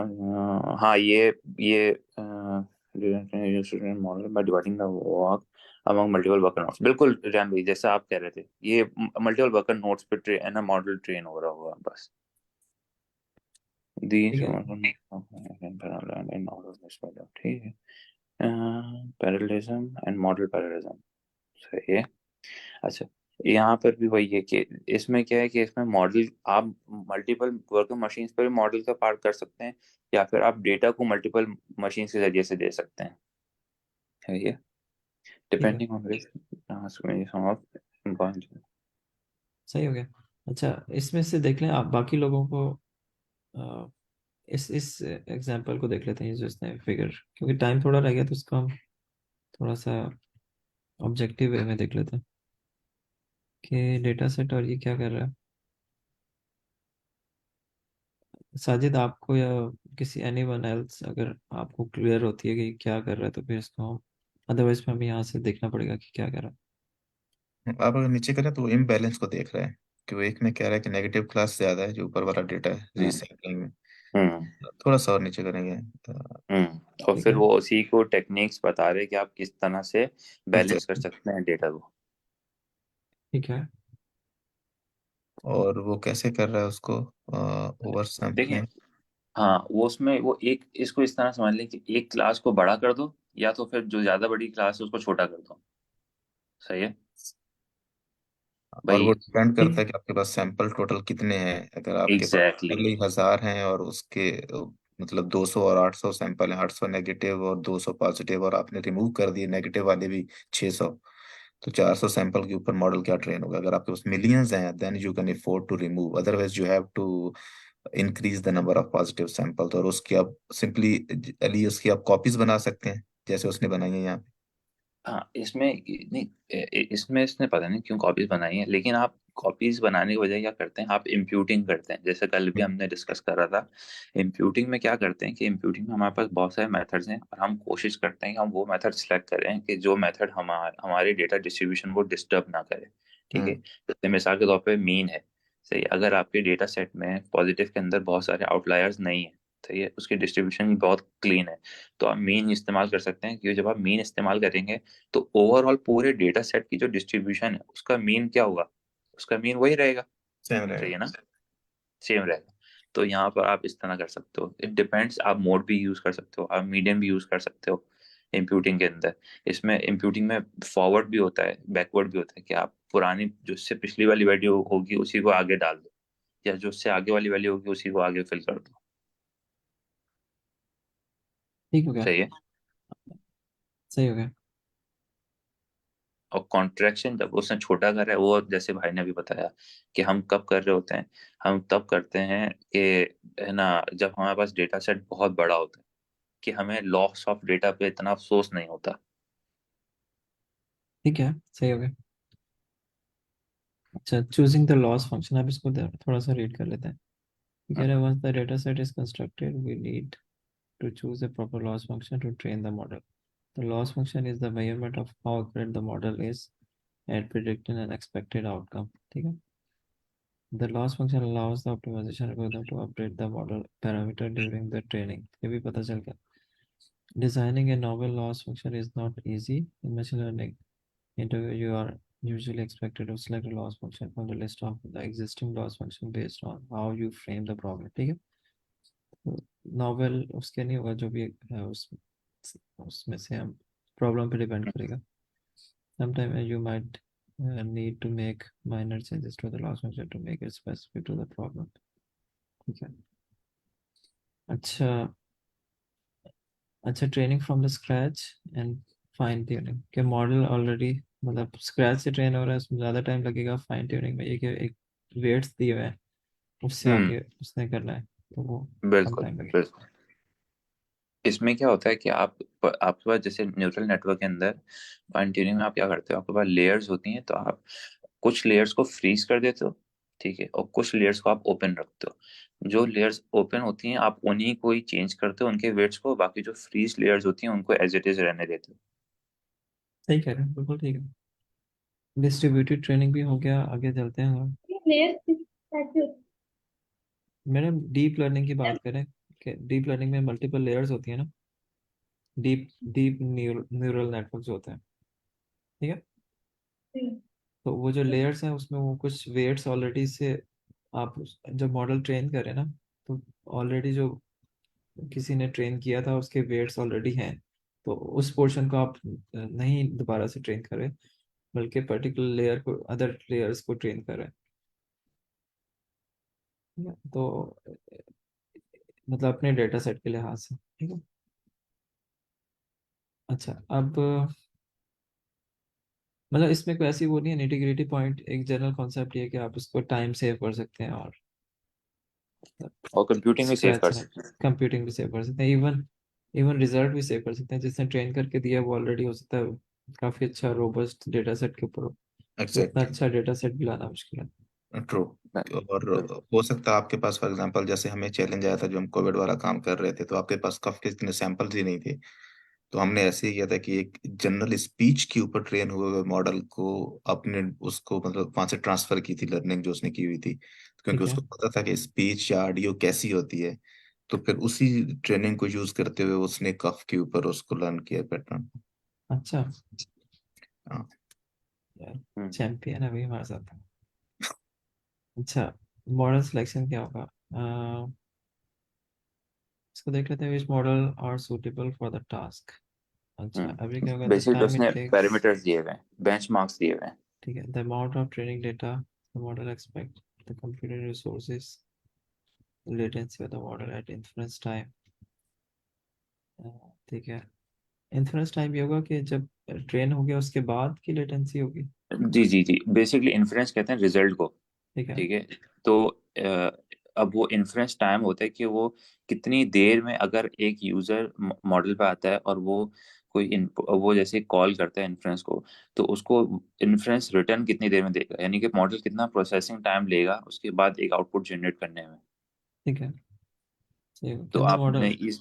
Speaker 3: हाँ, ये model by dividing the work among multiple worker nodes, बिल्कुल रियान भाई, जैसा आप कह रहे थे, ये मल्टीपल वर्कर नोड्स पे है ना, मॉडल ट्रेन हो रहा होगा बस।
Speaker 1: ठीक
Speaker 3: These
Speaker 1: है।
Speaker 3: ठीक है। पैरेललिज्म एंड मॉडल पैरेललिज्म, सही है। अच्छा, यहाँ पर भी वही है कि इसमें क्या है कि इसमें मॉडल आप मल्टीपल वर्किंग मशीन्स पर भी मॉडल का पार्ट कर सकते हैं, या फिर आप डेटा को मल्टीपल मशीन के जरिए से दे सकते हैं, है ये,
Speaker 1: ठीक है।
Speaker 3: Depending on this some of important.
Speaker 1: सही हो गया। अच्छा, इसमें से देख लें आप बाकी लोगों को। अ, इस एग्जांपल को देख लेते हैं, ये जो इसने फिगर, क्योंकि टाइम थोड़ा रह गया तो उसको हम थोड़ा सा ऑब्जेक्टिव वे में देख लेते हैं कि डेटा सेट और ये क्या कर रहा है। साजिद, आपको या किसी एनी वन एल्स अगर आपको क्लियर होती है कि क्या कर रहा है तो फिर इसको, अदरवाइज हमें यहाँ से देखना पड़ेगा कि क्या कर रहा
Speaker 2: आप अगर नीचे करें तो इम्बैलेंस को देख रहे हैं कि वो एक में कह रहा है कि नेगेटिव क्लास ज्यादा है जो ऊपर वाला डेटा है
Speaker 3: हम्म
Speaker 2: रिसाइकलिंग में।
Speaker 3: हम्म
Speaker 2: थोड़ा सा और नीचे करेंगे तो
Speaker 3: और
Speaker 1: है। ठीक
Speaker 3: फिर
Speaker 1: है।
Speaker 3: वो उसी को टेक्निक्स बता रहे कि आप किस तरह से बैलेंस कर
Speaker 2: एग्जैक्टली।
Speaker 3: सकते हैं डेटा को।
Speaker 1: ठीक है।
Speaker 2: और वो कैसे कर रहा है उसको ओवर
Speaker 3: देखिए,
Speaker 2: सैम्पलिंग।
Speaker 3: हाँ, वो उसमें वो एक इसको इस तरह समझ लें कि एक क्लास को बड़ा कर दो, या तो फिर जो ज्यादा बड़ी क्लास है उसको छोटा कर दो, सही है
Speaker 2: और वो
Speaker 3: भाई?
Speaker 2: डिपेंड
Speaker 1: ठीक
Speaker 2: करता है कि आपके पास सैंपल टोटल कितने हैं। अगर आपके पास
Speaker 3: एग्जैक्टली
Speaker 2: पहले ही 1000 हैं और उसके मतलब 200 और 800 सैंपल है, 800 नेगेटिव और 200 पॉजिटिव, और आपने रिमूव कर दिए नेगेटिव वाले भी 600, तो 400 सैंपल के ऊपर मॉडल क्या ट्रेन होगा? अगर आपके पास मिलियंस हैं then you can afford to remove, otherwise you have to increase the number of positive sample. और उसकी आप सिंपली अली उसकी आप कॉपीज बना सकते हैं जैसे उसने बनाई है यहाँ पे।
Speaker 3: हाँ, इसमें नहीं, इसमें इसने पता नहीं क्यों कॉपीज बनाई है, लेकिन आप कॉपीज बनाने के बजाय क्या करते हैं, आप इम्प्यूटिंग करते हैं, जैसे कल भी हमने डिस्कस करा था। इम्प्यूटिंग में क्या करते हैं कि इम्प्यूटिंग में हमारे पास बहुत सारे मेथड्स हैं, और हम कोशिश करते हैं कि हम वो मेथड सेलेक्ट करें कि जो मेथड हमारे डेटा डिस्ट्रीब्यूशन को डिस्टर्ब ना करे। ठीक है,
Speaker 2: हम्म।
Speaker 3: जैसे मिसाल के तौर पे मीन है। सही, अगर आपके डेटा सेट में पॉजिटिव के अंदर बहुत सारे आउटलायर्स नहीं है, सही है, उसकी डिस्ट्रीब्यूशन बहुत क्लीन है, तो आप मीन इस्तेमाल कर सकते हैं, क्योंकि जब आप मीन इस्तेमाल करेंगे तो ओवरऑल पूरे डेटा सेट की जो डिस्ट्रीब्यूशन है उसका मीन क्या होगा, उसका मीन वही रहेगा।
Speaker 2: सेम
Speaker 3: सही
Speaker 2: रहेगा।
Speaker 3: है ना, सेम रहेगा। तो यहाँ पर आप इस तरह कर सकते हो, इट डिपेंड्स, आप मोड भी यूज कर सकते हो, आप मीडियम भी यूज कर सकते हो इम्प्यूटिंग के अंदर। इसमें इम्प्यूटिंग में फॉरवर्ड भी होता है, बैकवर्ड भी होता है, कि आप पुरानी जो उससे पिछली वाली वैल्यू होगी उसी को आगे डाल दो, या जो उससे आगे वाली वैल्यू होगी उसी को आगे फिल कर दो।
Speaker 1: ठीक हो गया।
Speaker 3: सही है।
Speaker 1: सही हो गया।
Speaker 3: और कॉन्ट्रैक्शन जब उसने छोटा करा है, वो जैसे भाई ने अभी बताया कि हम कब कर रहे होते हैं, हम तब करते हैं कि, है ना, जब हमारे पास डेटा सेट बहुत बड़ा होता है, कि हमें लॉस ऑफ डेटा पे इतना अफसोस नहीं होता।
Speaker 1: ठीक है, सही हो गया। अच्छा, चूजिंग द लॉस फंक्शन, आप इसको थोड़ा सा रीड कर लेते हैं। ये कह रहे हैं once the data set is constructed we need to choose a proper loss function to train the model. The loss function is the measurement of how accurate the model is at predicting an expected outcome. ठीक है। The loss function allows the optimization algorithm to update the model parameter during the training. ये भी पता चल गया। Designing a novel loss function is not easy. In machine learning interview, you are usually expected to select a loss function from the list of the existing loss function based on how you frame the problem. ठीक है। Novel उसके नहीं होगा, जो भी है उसमें से हम प्रॉब्लम पे डिपेंड करेगा। Sometime you might need to make minor changes to the loss function to make it specific to the problem. ठीक है। अच्छा। अच्छा, training from the scratch and fine tuning के मॉडल ऑलरेडी, मतलब स्क्रैच से train हो रहा है, उसमें ज़्यादा टाइम लगेगा। फाइन ट्यूनिंग में एक वेट्स दिए हुए हैं, उससे
Speaker 3: हम्म,
Speaker 1: आगे उसने करना है, तो वो कम
Speaker 3: बिल्कुल
Speaker 1: टाइम लगेगा।
Speaker 3: बिल्कुल। इसमें क्या होता है कि आपके पास जैसे न्यूरल नेटवर्क के अंदर फाइन ट्यूनिंग में आप क्या करते हो, आपके पास लेयर्स होती हैं, तो आप कुछ लेयर्स को फ्रीज कर देते हो, ठीक है, और कुछ लेयर्स को आप ओपन रखते हो। जो लेयर्स ओपन होती हैं आप उन्हीं को ही चेंज करते हो, उनके वेट्स को, बाकी जो फ्रीज लेयर्स होती हैं उनको एज इट इज रहने देते हो।
Speaker 1: सही कह रहे हैं, बिल्कुल ठीक है। डिस्ट्रीब्यूटेड ट्रेनिंग भी हो गया, आगे चलते हैं हम।
Speaker 4: ये लेयर किस टाइप की होती
Speaker 1: मैडम डीप लर्निंग की
Speaker 4: है?
Speaker 1: बात करें कि डीप लर्निंग में मल्टीपल लेयर्स होती है ना, डीप डीप न्यूरल नेटवर्क जो होते हैं। ठीक है।
Speaker 4: हम्म,
Speaker 1: तो वो जो लेयर्स हैं उसमें वो कुछ वेट्स ऑलरेडी से, आप जब मॉडल ट्रेन करें ना, तो ऑलरेडी जो किसी ने ट्रेन किया था उसके वेट्स ऑलरेडी हैं, तो उस पोर्शन को आप नहीं दोबारा से ट्रेन करें, बल्कि पर्टिकुलर लेयर को, अदर लेयर्स को ट्रेन करें। ठीक है। तो मतलब अपने डेटा सेट के लिहाज से। ठीक है। अच्छा, अब मतलब इसमें कोई ऐसी वो नहीं है निटी पॉइंट, एक जनरल कॉन्सेप्ट ये है कि आप इसको टाइम सेव कर सकते हैं, और
Speaker 3: और कंप्यूटिंग भी सेव
Speaker 1: स्क्रैच
Speaker 3: कर
Speaker 1: में
Speaker 3: सकते हैं।
Speaker 1: कंप्यूटिंग भी सेव कर सकते हैं, इवन इवन रिजल्ट भी सेव कर सकते हैं। जिसने ट्रेन करके दिया वो ऑलरेडी हो सकता है काफी अच्छा रोबस्ट डेटा सेट के ऊपर हो, तो इतना
Speaker 2: एग्जैक्टली।
Speaker 1: अच्छा डेटा सेट भी लाना मुश्किल है।
Speaker 2: ट्रू। और
Speaker 3: बिल्कुल।
Speaker 2: हो सकता है आपके पास फॉर एग्जांपल जैसे हमें चैलेंज आया था जो हम कोविड वाला काम कर रहे थे, तो आपके पास कफ के इतने सैंपल्स ही नहीं थे, तो हमने ऐसे ही किया था कि एक जनरल स्पीच के ऊपर ट्रेन हुए हुए मॉडल को अपने उसको मतलब वहां से ट्रांसफर की थी लर्निंग जो उसने की हुई थी, क्योंकि
Speaker 1: ठीक है।
Speaker 2: उसको पता था कि स्पीच या ऑडियो कैसी होती है। तो फिर उसी ट्रेनिंग को यूज करते हुए उसने कफ के ऊपर उसको लर्न किया पैटर्न।
Speaker 1: अच्छा
Speaker 2: हाँ।
Speaker 1: यार,
Speaker 3: हम्म,
Speaker 1: चैंपियन अभी हमारे साथ है। अच्छा, मॉडल सिलेक्शन क्या होगा? इसको देख लेते हैं, which model are suitable for the task. अच्छा, अभी क्या होगा, द
Speaker 3: बेसिकली
Speaker 1: टाइम इट
Speaker 3: उसने
Speaker 1: टेक्स।
Speaker 3: पैरामीटर्स दिए हुए हैं, बेंचमार्क्स दिए हुए हैं।
Speaker 1: ठीक है, the amount of training data the model expect, the computer resources, latency of the model at inference time. ठीक है। इन्फ्रेंस टाइम ये होगा कि जब ट्रेन हो गया उसके बाद की लेटेंसी होगी।
Speaker 3: जी जी जी, बेसिकली इन्फ्रेंस कहते हैं रिजल्ट को।
Speaker 1: ठीक है।
Speaker 3: ठीक है। तो अब वो इन्फ्रेंस टाइम होता है कि वो कितनी देर में, अगर एक यूजर मॉडल पे आता है और वो वो जैसे कॉल करता है इन्फ्रेंस को, तो उसको इन्फ्रेंस रिटर्न कितनी देर में देगा, यानी कि मॉडल कितना प्रोसेसिंग टाइम लेगा उसके बाद एक आउटपुट जनरेट करने में।
Speaker 1: ठीक है। ठीक है,
Speaker 3: तो
Speaker 1: कितने
Speaker 3: आपने
Speaker 1: मॉडल।
Speaker 3: इस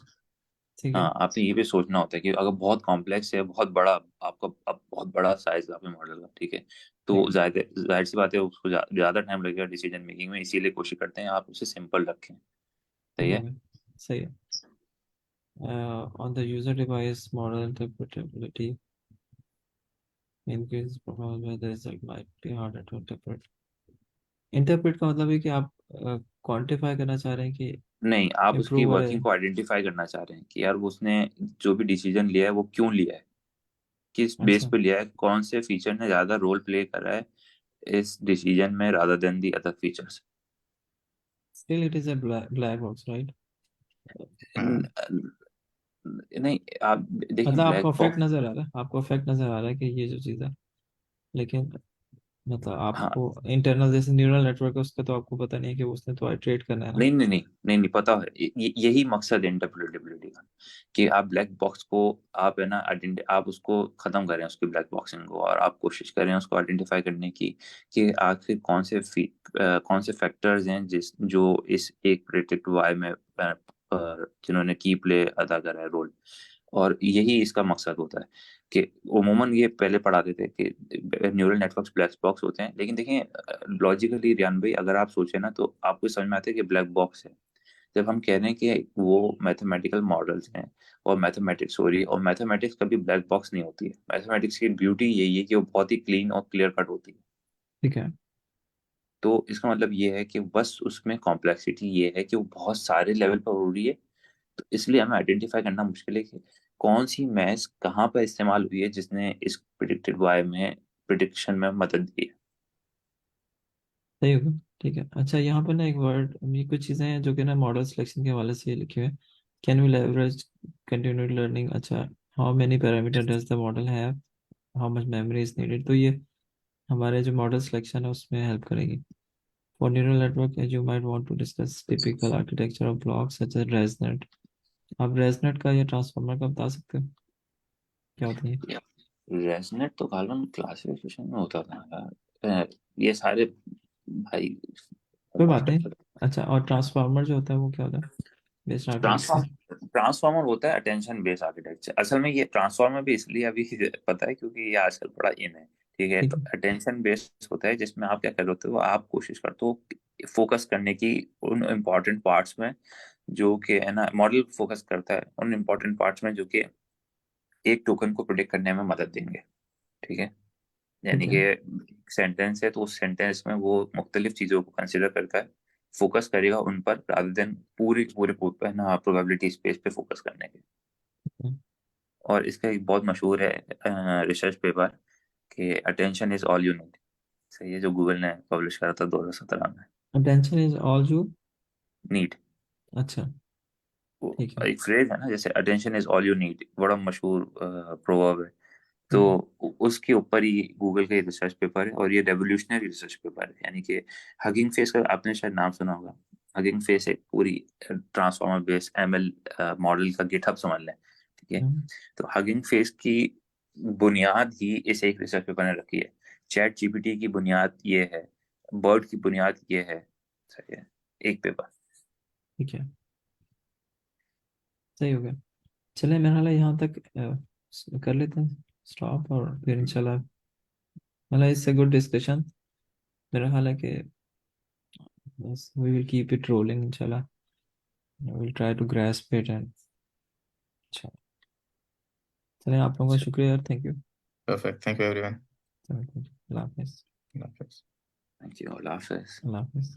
Speaker 1: ठीक है।
Speaker 3: हाँ, आपने ये भी सोचना होता है कि अगर बहुत कॉम्प्लेक्स है, बहुत बड़ा, आपका अब बहुत बड़ा साइज है आपके मॉडल का, ठीक है,
Speaker 1: ठीक
Speaker 3: तो
Speaker 1: है।
Speaker 3: जाहिर सी बात है उसको ज्यादा टाइम लगेगा डिसीजन मेकिंग में, इसीलिए कोशिश करते हैं आप उसे सिंपल रखें।
Speaker 1: ठीक
Speaker 3: सही
Speaker 1: हो
Speaker 3: है।
Speaker 1: गया। सही है। On the user device model interpretability increase performance where the result might be harder to interpret। Interpret का मतलब है कि आप क्वांटिफाई करना चाह रहे हैं कि
Speaker 3: नहीं, आप उसकी
Speaker 1: इम्प्रूव है।
Speaker 3: वर्किंग को आइडेंटिफाई करना चाह रहे हैं कि यार वो उसने जो भी डिसीजन लिया है वो क्यों लिया है, किस बेस
Speaker 1: अच्छा।
Speaker 3: पे लिया है, कौन से फीचर ने ज्यादा रोल प्ले करा है इस डिसीजन में rather than the other features.
Speaker 1: Still it is a black box right.
Speaker 2: हाँ।
Speaker 3: नहीं, आप देखें
Speaker 1: मतलब आपको
Speaker 3: ब्लैक
Speaker 1: इफेक्ट
Speaker 3: बॉक्स।
Speaker 1: नजर आ रहा है, आपको इफेक्ट नजर आ रहा है कि ये जो चीज़ है, लेकिन मतलब
Speaker 3: हाँ,
Speaker 1: आपको इंटरनल जैसे न्यूरल नेटवर्क है उसका तो आपको पता नहीं है कि उसने तो आइट्रेट करना है ना।
Speaker 3: नहीं नहीं नहीं नहीं नहीं, पता है, यही मकसद है इंटरप्रेटेबिलिटी का, कि आप ब्लैक बॉक्स को, आप है ना आप उसको खत्म करें उसकी ब्लैक बॉक्सिंग को, और आप कोशिश करें उसको आइडेंटिफाई करने की कि आखिर कौन से फैक्टर्स हैं जो इस एक प्रेडिक्ट वाई में जिन्होंने की प्ले अदा करा है रोल। और यही इसका मकसद होता है कि उमूमन ये पहले पढ़ाते थे कि न्यूरल नेटवर्क्स ब्लैक बॉक्स होते हैं, लेकिन देखें लॉजिकली रियान भाई, अगर आप सोचें ना तो आपको समझ में आता है कि ब्लैक बॉक्स है जब हम कह रहे हैं कि वो मैथमेटिकल मॉडल्स हैं और मैथमेटिक्स हो रही है, और मैथमेटिक्स कभी ब्लैक बॉक्स नहीं होती है। मैथमेटिक्स की ब्यूटी यही है कि वो बहुत ही क्लीन और क्लियर कट होती है।
Speaker 1: ठीक है।
Speaker 3: तो इसका मतलब ये है कि बस उसमें कॉम्प्लेक्सिटी ये है कि वो बहुत सारे लेवल पर हो रही है, तो इसलिए हमें आइडेंटिफाई करना मुश्किल है कि कौन सी मैथ्स कहाँ पर इस्तेमाल हुई है जिसने इस प्रिडिक्टेड वाई में प्रिडिक्शन में मदद दी है।
Speaker 1: सही होगा। ठीक है। अच्छा, यहाँ पर ना एक वर्ड, ये कुछ चीज़ें हैं जो कि ना मॉडल सिलेक्शन के हवाले से ये लिखे हुए हैं। Can we leverage continued learning. अच्छा, how many parameter does the model have, how much memory is needed. तो ये हमारे जो मॉडल सिलेक्शन है उसमें हेल्प करेगी। For neural network as you might want to discuss typical architecture of blocks such as ResNet. आप ResNet का या ट्रांसफार्मर का बता सकते हो क्या होती है।
Speaker 3: रेजनेट तो कॉलम क्लासिफिकेशन में होता था यार। ये सारे भाई
Speaker 1: कोई बात
Speaker 3: बहुत
Speaker 1: नहीं।
Speaker 3: टफ।
Speaker 1: अच्छा, और ट्रांसफार्मर जो होता है वो क्या होता है, बेस्ड आर्किटेक्चर।
Speaker 3: ट्रांसफॉर्मर होता है अटेंशन बेस्ड आर्किटेक्चर। असल में ये ट्रांसफॉर्मर भी इसलिए अभी पता है क्योंकि ये आजकल बड़ा इन है। ठीक है,
Speaker 1: ठीक
Speaker 3: तो
Speaker 1: है।
Speaker 3: अटेंशन बेस्ड होता है जिसमें आप क्या कर रहे हो, आप कोशिश करते हो फोकस करने की उन इम्पोर्टेंट पार्ट्स में, जो कि है ना, मॉडल फोकस करता है उन इम्पोर्टेंट पार्ट्स में जो कि एक टोकन को प्रिडिक्ट करने में मदद देंगे। ठीक है,
Speaker 1: ठीक
Speaker 3: यानी
Speaker 1: है।
Speaker 3: कि सेंटेंस है तो उस सेंटेंस में वो मुख्तलिफ चीज़ों को कंसिडर करता है, फोकस करेगा उन पर रादर देन पूरे पूरे पे ना प्रोबेबिलिटी स्पेस पे फोकस करने के। और इसका एक बहुत मशहूर है रिसर्च पेपर कि attention is all you need. सही है, जो गूगल ने पब्लिश करा था 2017 में।
Speaker 1: Attention is all you.
Speaker 3: Need,
Speaker 1: अच्छा।
Speaker 3: वो
Speaker 1: ठीक है।
Speaker 3: एक फ्रेज है ना, जैसे attention is all you need, बड़ा मशहूर प्रोवर्ब है। तो
Speaker 1: हम्म।
Speaker 3: उसके ऊपर ही गूगल का रिसर्च पेपर है, और ये रेवोल्यूशनरी रिसर्च पेपर है। यानी कि हगिंग फेस का आपने शायद नाम सुना होगा। हगिंग फेस एक पूरी ट्रांसफॉर्मर बेस्ड एमएल मॉडल का गिटहब समझ लें। ठीक है,
Speaker 1: हम्म।
Speaker 3: तो हगिंग फेस की बुनियाद ही इस एक रिसर्च पेपर ने रखी है। चैट जीपीटी की बुनियाद ये है, बर्ड की बुनियाद ये है। सही है, एक पेपर।
Speaker 1: ठीक है। सही हो गया। चले मेरा हाल यहाँ तक कर लेते हैं स्टॉप, और फिर इंशाल्लाह मतलब इससे गुड डिस्कशन। मेरा ख्याल है कि बस we will keep it rolling इंशाल्लाह। Will try to grasp it and अच्छा। चलिए, आप लोगों का शुक्रिया यार, thank you.
Speaker 2: Perfect, thank you everyone.
Speaker 1: अल्लाह हाफिज़।
Speaker 3: थैंक यू, अल्लाह हाफिज।
Speaker 1: अल्लाह हाफिज़।